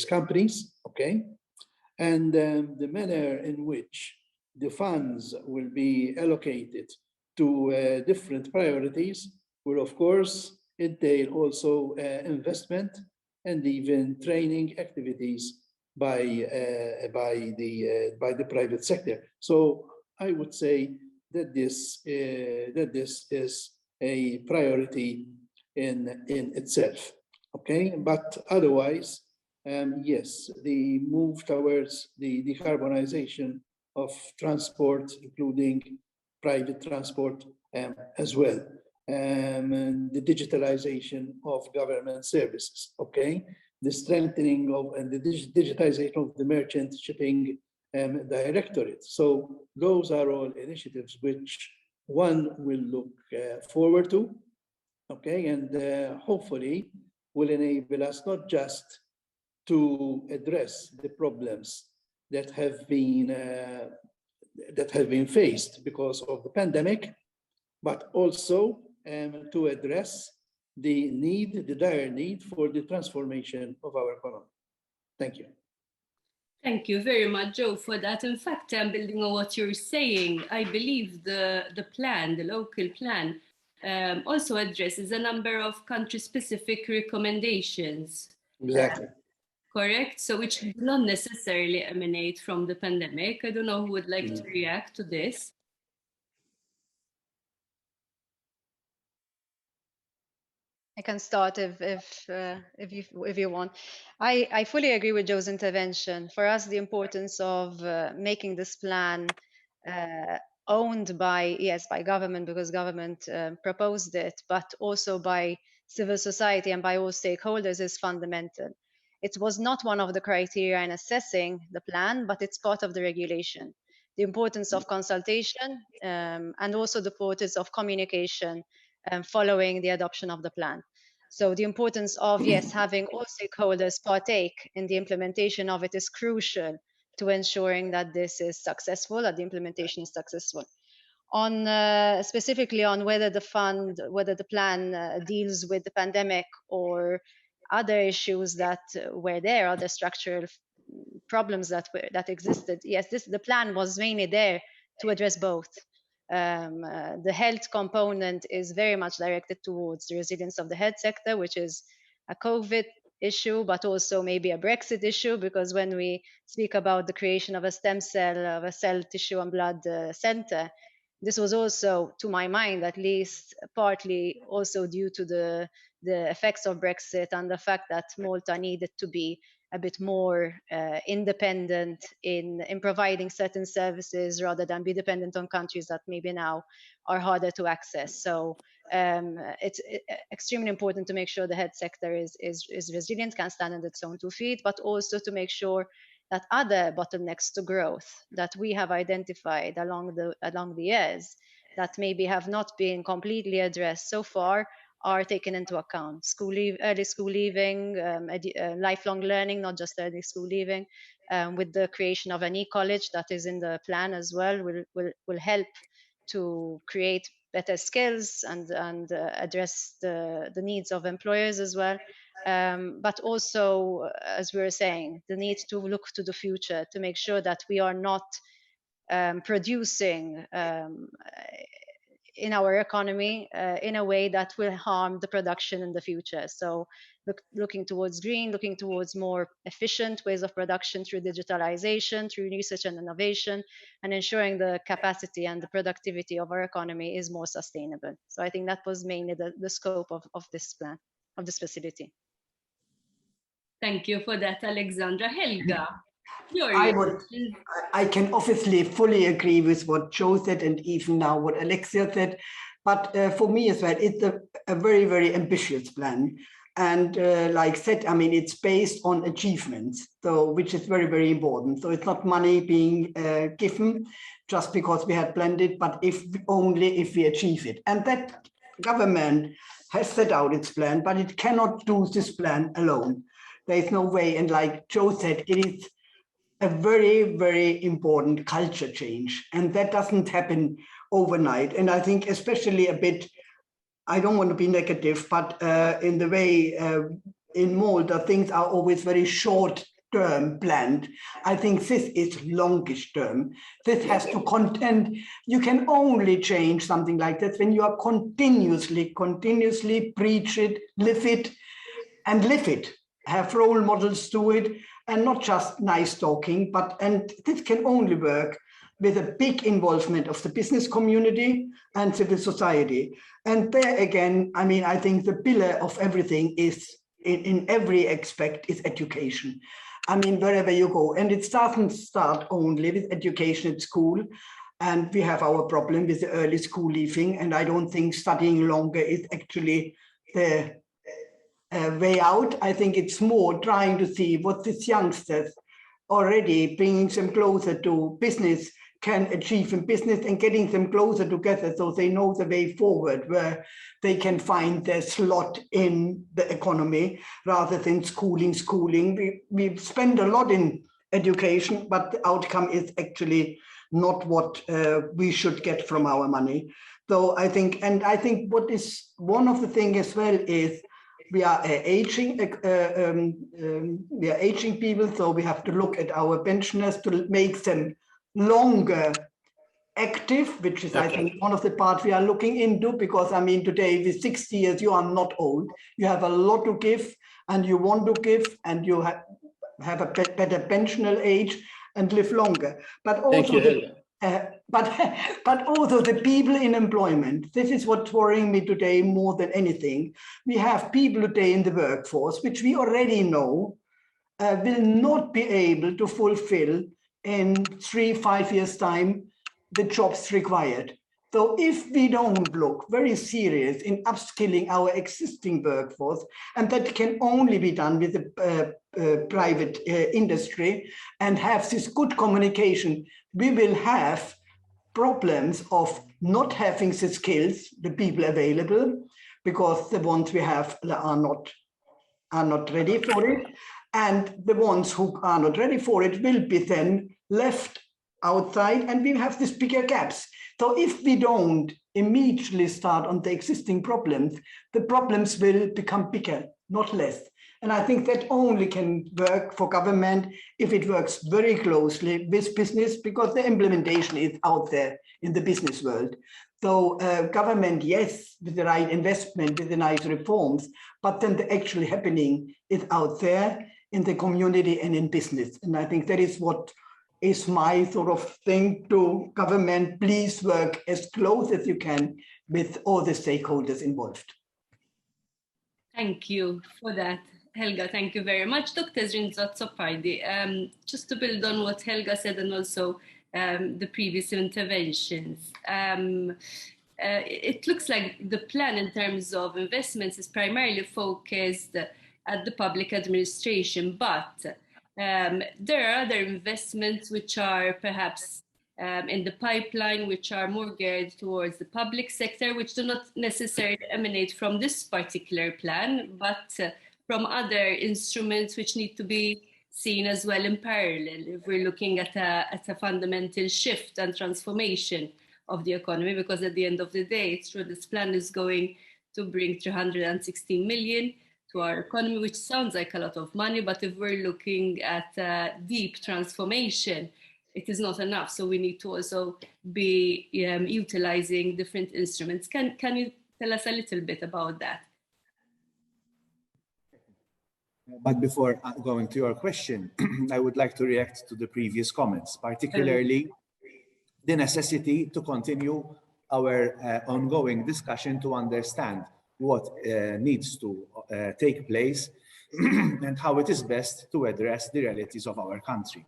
companies, okay? And the manner in which the funds will be allocated to different priorities will, of course, entail also investment and even training activities by the private sector. So I would say that this is a priority in itself. Okay, but otherwise, yes, the move towards the decarbonization of transport, including private transport as well, and the digitalization of government services, okay? The strengthening of and the digitization of the merchant shipping directorate. So those are all initiatives which one will look forward to, okay? And hopefully will enable us not just to address the problems that have been faced because of the pandemic, but also to address the dire need for the transformation of our economy. Thank you. Thank you very much, Joe, for that. In fact, building on what you're saying, I believe the plan, the local plan, also addresses a number of country-specific recommendations. Exactly. Correct? So which do not necessarily emanate from the pandemic. I don't know who would like to react to this. I can start if you want. I fully agree with Joe's intervention. For us, the importance of making this plan owned by government, because government proposed it, but also by civil society and by all stakeholders is fundamental. It was not one of the criteria in assessing the plan, but it's part of the regulation. The importance of consultation and also the importance of communication following the adoption of the plan. So the importance of, yes, having all stakeholders partake in the implementation of it is crucial to ensuring that this is successful, that the implementation is successful. On specifically on whether the plan deals with the pandemic or other issues that were there, other structural problems that existed. Yes, the plan was mainly there to address both. The health component is very much directed towards the resilience of the health sector, which is a COVID issue, but also maybe a Brexit issue, because when we speak about the creation of a stem cell, of a cell, tissue and blood center, this was also, to my mind, at least partly also due to the effects of Brexit and the fact that Malta needed to be a bit more independent in providing certain services rather than be dependent on countries that maybe now are harder to access. So it's extremely important to make sure the health sector is resilient, can stand on its own 2 feet, but also to make sure that other bottlenecks to growth that we have identified along the years that maybe have not been completely addressed so far are taken into account. Early school leaving, lifelong learning, not just early school leaving, with the creation of an e-college that is in the plan as well, will help to create better skills and address the needs of employers as well. But also, as we were saying, the need to look to the future to make sure that we are not producing in our economy in a way that will harm the production in the future. So looking towards green, looking towards more efficient ways of production through digitalization, through research and innovation, and ensuring the capacity and the productivity of our economy is more sustainable. So I think that was mainly the scope of this plan, of this facility. Thank you for that, Alexandra. Helga, I can obviously fully agree with what Joe said and even now what Alexia said. But for me as well, it's a very, very ambitious plan. And like said, I mean, it's based on achievements, so which is very, very important. So it's not money being given just because we had planned it, but only if we achieve it. And that government has set out its plan, but it cannot do this plan alone. There is no way. And like Joe said, it is a very, very important culture change. And that doesn't happen overnight. And I think especially a bit, I don't want to be negative, but in the way in Malta, things are always very short-term planned. I think this is longish term. This has to contend. You can only change something like that when you are continuously preach it, live it, and live it. Have role models to it, and not just nice talking, and this can only work with a big involvement of the business community and civil society. And there again, I mean, I think the pillar of everything is, in every aspect, is education. I mean, wherever you go, and it doesn't start only with education at school, and we have our problem with the early school leaving, and I don't think studying longer is actually the way out. I think it's more trying to see what these youngsters already bringing them closer to business can achieve in business, and getting them closer together so they know the way forward where they can find their slot in the economy rather than schooling. We spend a lot in education, but the outcome is actually not what we should get from our money. So I think what is one of the things as well is we are aging people, so we have to look at our pensioners to make them longer active, which is, I think, one of the parts we are looking into, because I mean, today with 60 years, you are not old. You have a lot to give, and you want to give, and you have a better pensional age and live longer. But also, but also the people in employment. This is what's worrying me today more than anything. We have people today in the workforce, which we already know will not be able to fulfill in 3-5 years' time the jobs required. So if we don't look very serious in upskilling our existing workforce, and that can only be done with the private industry, and have this good communication, we will have problems of not having the skills, the people available, because the ones we have are not ready for it. And the ones who are not ready for it will be then left outside, and we have these bigger gaps. So if we don't immediately start on the existing problems, the problems will become bigger, not less. And I think that only can work for government if it works very closely with business, because the implementation is out there in the business world. So government, yes, with the right investment, with the nice reforms, but then the actually happening is out there in the community and in business. And I think that is what is my sort of thing to government. Please work as close as you can with all the stakeholders involved. Thank you for that, Helga. Thank you very much. Dr. Zrinzo, Azzopardi, just to build on what Helga said, and also the previous interventions. It looks like the plan in terms of investments is primarily focused at the public administration, but there are other investments which are perhaps in the pipeline, which are more geared towards the public sector, which do not necessarily emanate from this particular plan, but from other instruments which need to be seen as well in parallel if we're looking at a fundamental shift and transformation of the economy, because at the end of the day, it's true this plan is going to bring 316 million to our economy, which sounds like a lot of money, but if we're looking at deep transformation, it is not enough. So we need to also be utilizing different instruments. Can you tell us a little bit about that? But before going to your question, I would like to react to the previous comments, particularly the necessity to continue our ongoing discussion to understand what needs to take place and how it is best to address the realities of our country.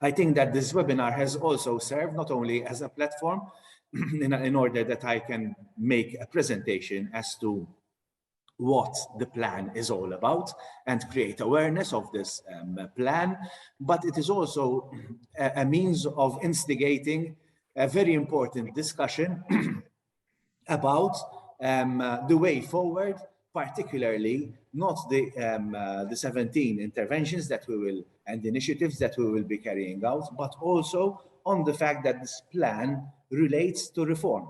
I think that this webinar has also served not only as a platform in order that I can make a presentation as to what the plan is all about and create awareness of this plan, but it is also a means of instigating a very important discussion about the way forward, particularly not the 17 interventions that we will and initiatives that we will be carrying out, but also on the fact that this plan relates to reform.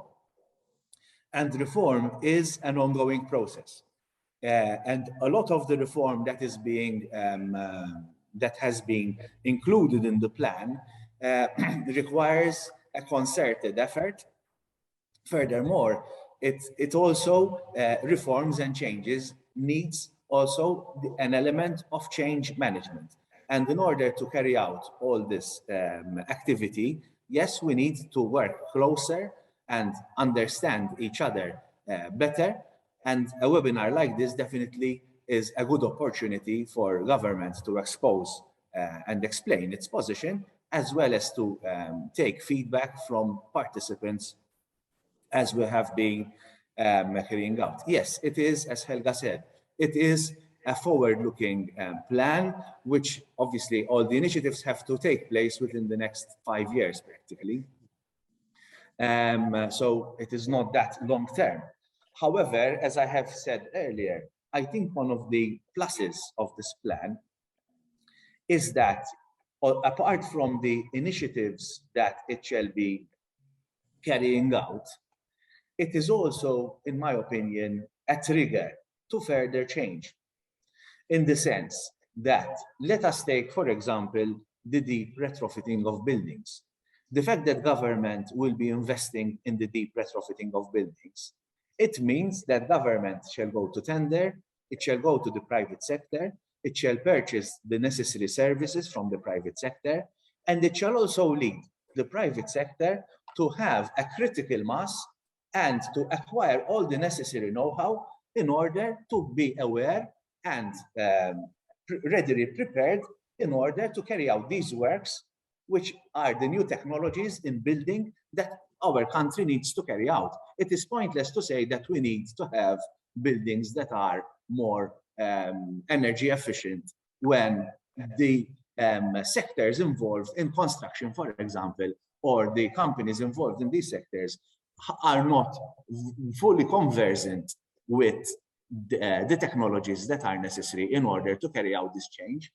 And reform is an ongoing process. And a lot of the reform that is being that has been included in the plan requires a concerted effort. Furthermore, it also reforms and changes needs also an element of change management. And in order to carry out all this activity, yes, we need to work closer and understand each other better. And a webinar like this definitely is a good opportunity for government to expose and explain its position, as well as to take feedback from participants as we have been carrying out. Yes, it is, as Helga said, it is a forward-looking plan, which obviously all the initiatives have to take place within the next 5 years, practically. So it is not that long term. However, as I have said earlier, I think one of the pluses of this plan is that, apart from the initiatives that it shall be carrying out, it is also, in my opinion, a trigger to further change. In the sense that, let us take, for example, the deep retrofitting of buildings. The fact that government will be investing in the deep retrofitting of buildings, it means that government shall go to tender, it shall go to the private sector, it shall purchase the necessary services from the private sector, and it shall also lead the private sector to have a critical mass and to acquire all the necessary know-how in order to be aware and readily prepared in order to carry out these works, which are the new technologies in building that our country needs to carry out. It is pointless to say that we need to have buildings that are more energy efficient when the sectors involved in construction, for example, or the companies involved in these sectors are not fully conversant with the technologies that are necessary in order to carry out this change.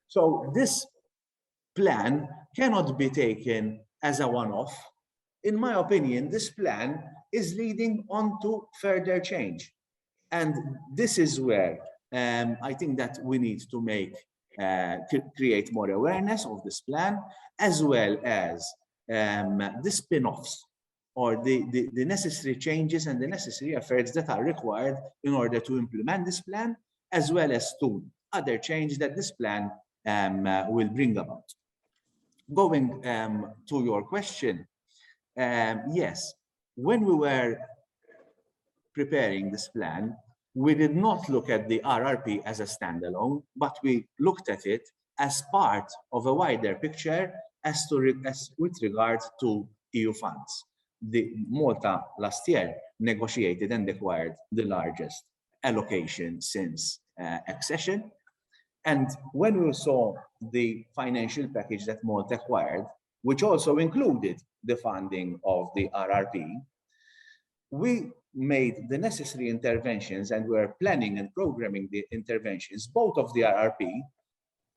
So this plan cannot be taken as a one-off. In my opinion, this plan is leading on to further change. And this is where I think that we need to make, create more awareness of this plan, as well as the spin-offs or the necessary changes and the necessary efforts that are required in order to implement this plan, as well as to other changes that this plan will bring about. Going to your question, yes, when we were preparing this plan, we did not look at the RRP as a standalone, but we looked at it as part of a wider picture as with regard to EU funds. Malta last year negotiated and acquired the largest allocation since accession. And when we saw the financial package that Malta acquired, which also included the funding of the RRP, we made the necessary interventions and we're planning and programming the interventions, both of the RRP,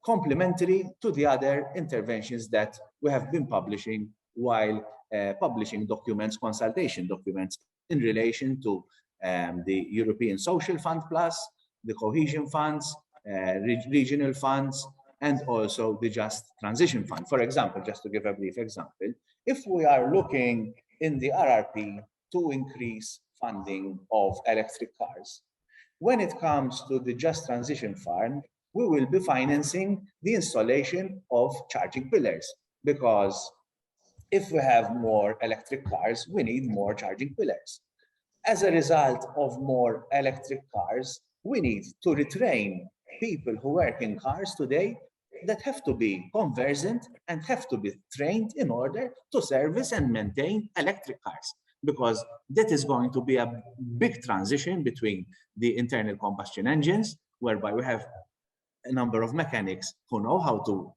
complementary to the other interventions that we have been publishing while publishing documents, consultation documents in relation to the European Social Fund Plus, the Cohesion Funds, regional funds, and also the Just Transition Fund. For example, just to give a brief example, if we are looking in the RRP to increase funding of electric cars, when it comes to the Just Transition Fund, we will be financing the installation of charging pillars, because if we have more electric cars, we need more charging pillars. As a result of more electric cars, we need to retrain people who work in cars today that have to be conversant and have to be trained in order to service and maintain electric cars, because that is going to be a big transition between the internal combustion engines, whereby we have a number of mechanics who know how to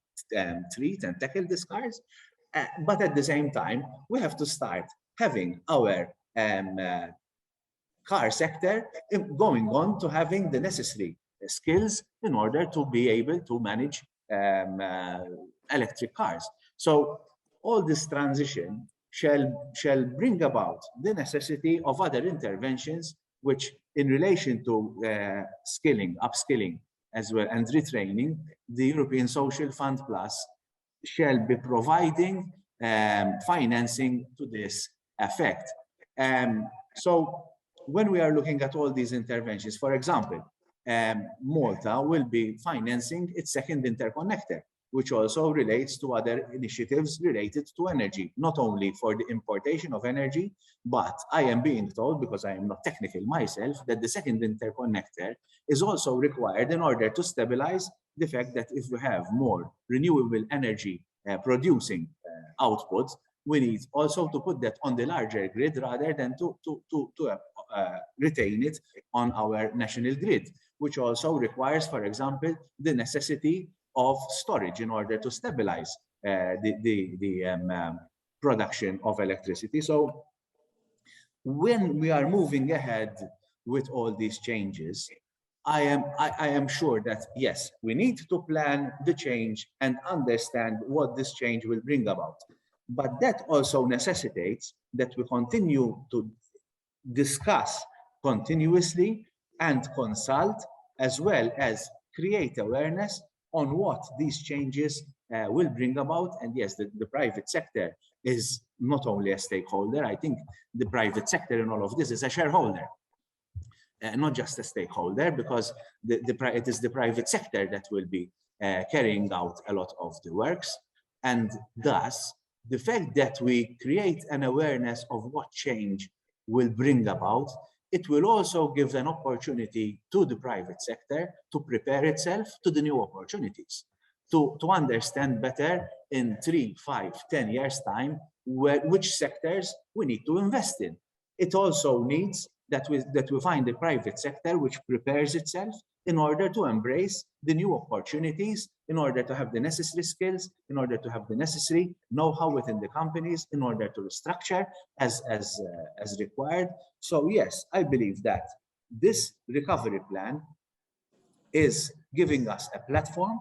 treat and tackle these cars. But at the same time, we have to start having our car sector going on to having the necessary skills in order to be able to manage electric cars. So all this transition shall bring about the necessity of other interventions which in relation to skilling, upskilling as well, and retraining, the European Social Fund Plus shall be providing financing to this effect. So when we are looking at all these interventions, for example, Malta will be financing its second interconnector, which also relates to other initiatives related to energy, not only for the importation of energy, but I am being told, because I am not technical myself, that the second interconnector is also required in order to stabilize the fact that if we have more renewable energy producing output, we need also to put that on the larger grid rather than to retain it on our national grid, which also requires, for example, the necessity of storage in order to stabilize the production of electricity. So when we are moving ahead with all these changes, I am sure that, yes, we need to plan the change and understand what this change will bring about. But that also necessitates that we continue to discuss continuously and consult, as well as create awareness on what these changes will bring about. And yes, the private sector is not only a stakeholder. I think the private sector in all of this is a shareholder, not just a stakeholder, because it is the private sector that will be carrying out a lot of the works. And thus, the fact that we create an awareness of what change will bring about, it will also give an opportunity to the private sector to prepare itself to the new opportunities, to understand better in 3, 5, 10 years' time which sectors we need to invest in. It also needs that we find a private sector which prepares itself in order to embrace the new opportunities, in order to have the necessary skills, in order to have the necessary know-how within the companies, in order to restructure as required. So yes, I believe that this recovery plan is giving us a platform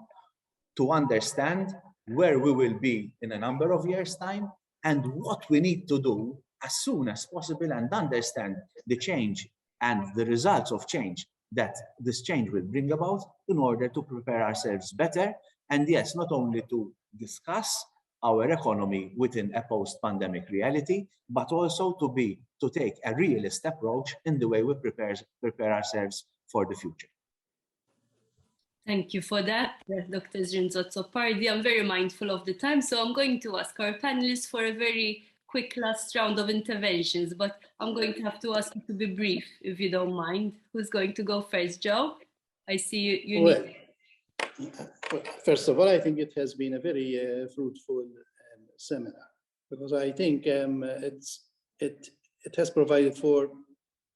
to understand where we will be in a number of years' time and what we need to do as soon as possible, and understand the change and the results of change that this change will bring about in order to prepare ourselves better. And yes, not only to discuss our economy within a post-pandemic reality, but also to take a realist approach in the way we prepare ourselves for the future. Thank you for that, Dr. Zrinzo Azzopardi. I'm very mindful of the time, so I'm going to ask our panelists for a very quick last round of interventions, but I'm going to have to ask you to be brief, if you don't mind. Who's going to go first? Joe? I see you need... First of all, I think it has been a very fruitful seminar, because I think it has provided for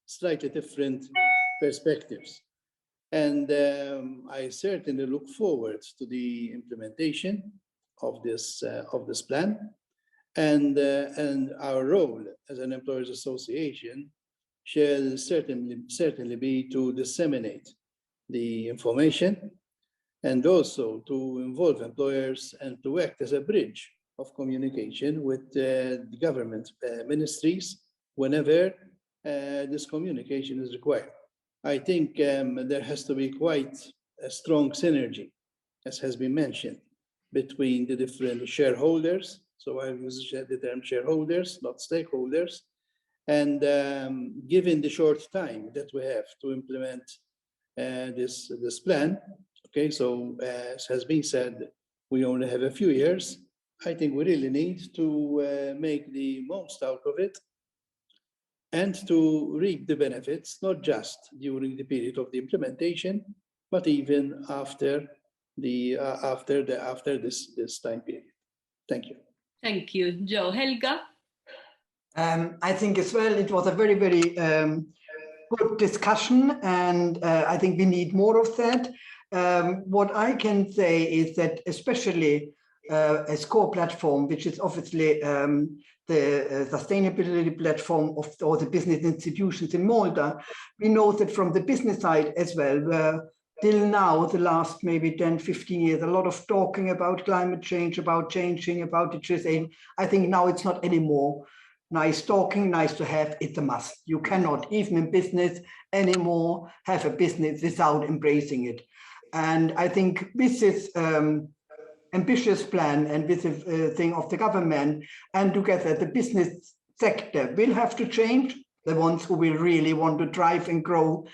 slightly different perspectives. And I certainly look forward to the implementation of this plan. And our role as an employers association shall certainly be to disseminate the information, and also to involve employers and to act as a bridge of communication with the government ministries whenever this communication is required. I think there has to be quite a strong synergy, as has been mentioned, between the different shareholders. So I use the term shareholders, not stakeholders. And given the short time that we have to implement this plan, okay, so as has been said, we only have a few years. I think we really need to make the most out of it and to reap the benefits, not just during the period of the implementation, but even after this time period. Thank you. Thank you, Joe. Helga? I think as well, it was a very, very good discussion, and I think we need more of that. What I can say is that, especially as core platform, which is obviously the sustainability platform of all the business institutions in Malta, we know that from the business side as well, till now, the last maybe 10, 15 years, a lot of talking about climate change, about changing, about digitization. I think now it's not anymore. nice talking, nice to have, it's a must. You cannot, even in business anymore, have a business without embracing it. And I think with this ambitious plan and with the thing of the government, and together the business sector will have to change, the ones who will really want to drive and grow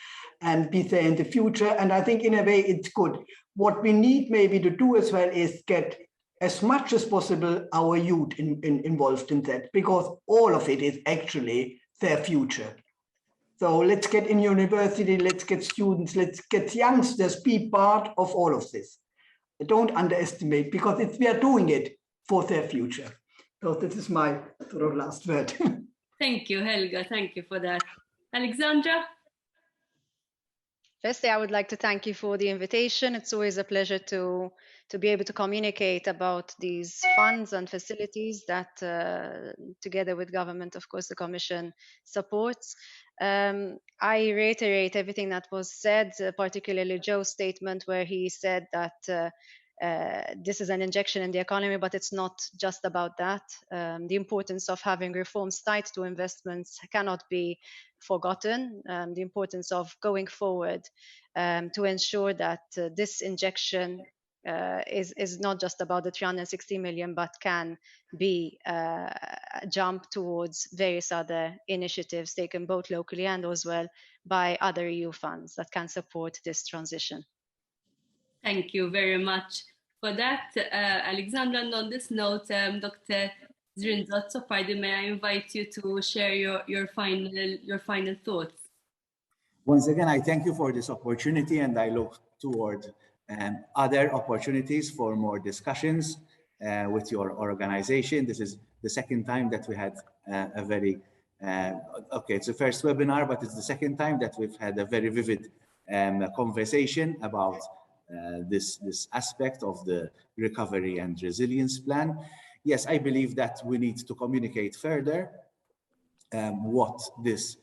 and be there in the future. And I think in a way it's good. What we need maybe to do as well is get as much as possible our youth involved in that, because all of it is actually their future. So let's get in university, let's get students, let's get youngsters be part of all of this. Don't underestimate, because we are doing it for their future. So this is my sort of last word. Thank you, Helga. Thank you for that. Alexandra? Firstly, I would like to thank you for the invitation. It's always a pleasure to be able to communicate about these funds and facilities that, together with government, of course, the Commission supports. I reiterate everything that was said, particularly Joe's statement where he said that this is an injection in the economy, but it's not just about that. The importance of having reforms tied to investments cannot be forgotten. The importance of going forward to ensure that this injection is not just about the 360 million, but can be a jump towards various other initiatives taken both locally and as well by other EU funds that can support this transition. Thank you very much for that, Alexandra. And on this note, Dr. Zrinzo, Azzopardi, may I invite you to share your final thoughts? Once again, I thank you for this opportunity, and I look toward other opportunities for more discussions with your organization. This is the second time that we had a very, it's the first webinar, but it's the second time that we've had a very vivid conversation about this aspect of the recovery and resilience plan. Yes, I believe that we need to communicate further what this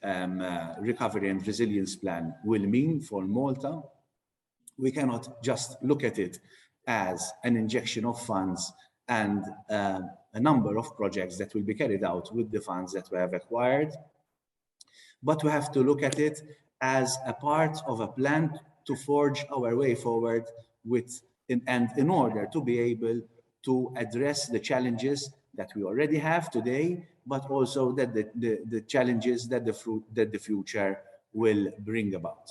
recovery and resilience plan will mean for Malta. We cannot just look at it as an injection of funds and a number of projects that will be carried out with the funds that we have acquired, but we have to look at it as a part of a plan to forge our way forward in order to be able to address the challenges that we already have today, but also that the challenges that the future will bring about.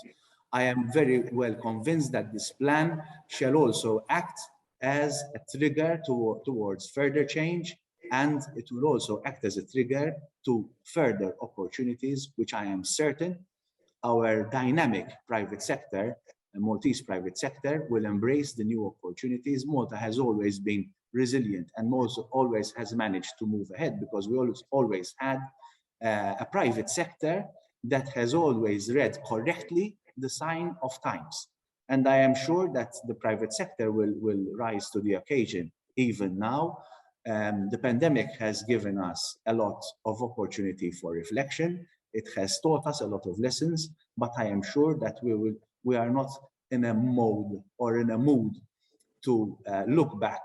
I am very well convinced that this plan shall also act as a trigger towards further change, and it will also act as a trigger to further opportunities, which I am certain our dynamic private sector, the Maltese private sector, will embrace the new opportunities. Malta has always been resilient and also always has managed to move ahead because we always had a private sector that has always read correctly the sign of times. And I am sure that the private sector will rise to the occasion even now. The pandemic has given us a lot of opportunity for reflection. It has taught us a lot of lessons, but I am sure that we are not in a mode or in a mood to look back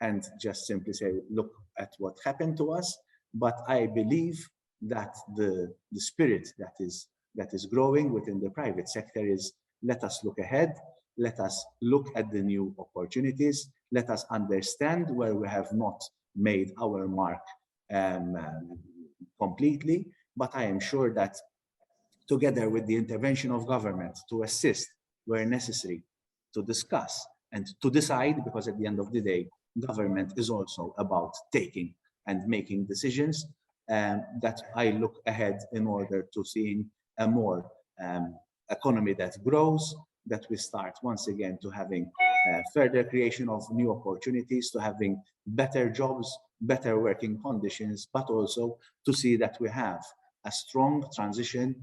and just simply say, look at what happened to us. But I believe that the spirit that is growing within the private sector is, let us look ahead, let us look at the new opportunities, let us understand where we have not made our mark completely. But I am sure that together with the intervention of government to assist where necessary, to discuss and to decide, because at the end of the day, government is also about taking and making decisions, that I look ahead in order to seeing a more economy that grows, that we start once again to having further creation of new opportunities, to having better jobs, better working conditions, but also to see that we have a strong transition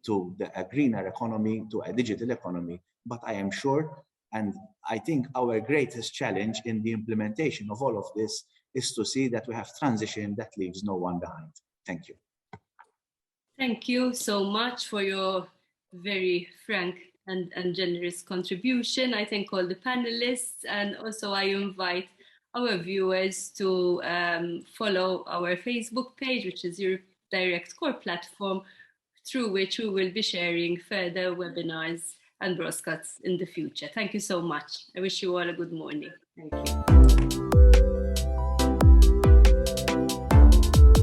to a greener economy, to a digital economy. But I am sure, and I think our greatest challenge in the implementation of all of this is to see that we have transition that leaves no one behind. Thank you. Thank you so much for your very frank and generous contribution. I thank all the panelists, and also I invite our viewers to follow our Facebook page, which is your direct core platform, through which we will be sharing further webinars and broadcasts in the future. Thank you so much. I wish you all a good morning. Thank you.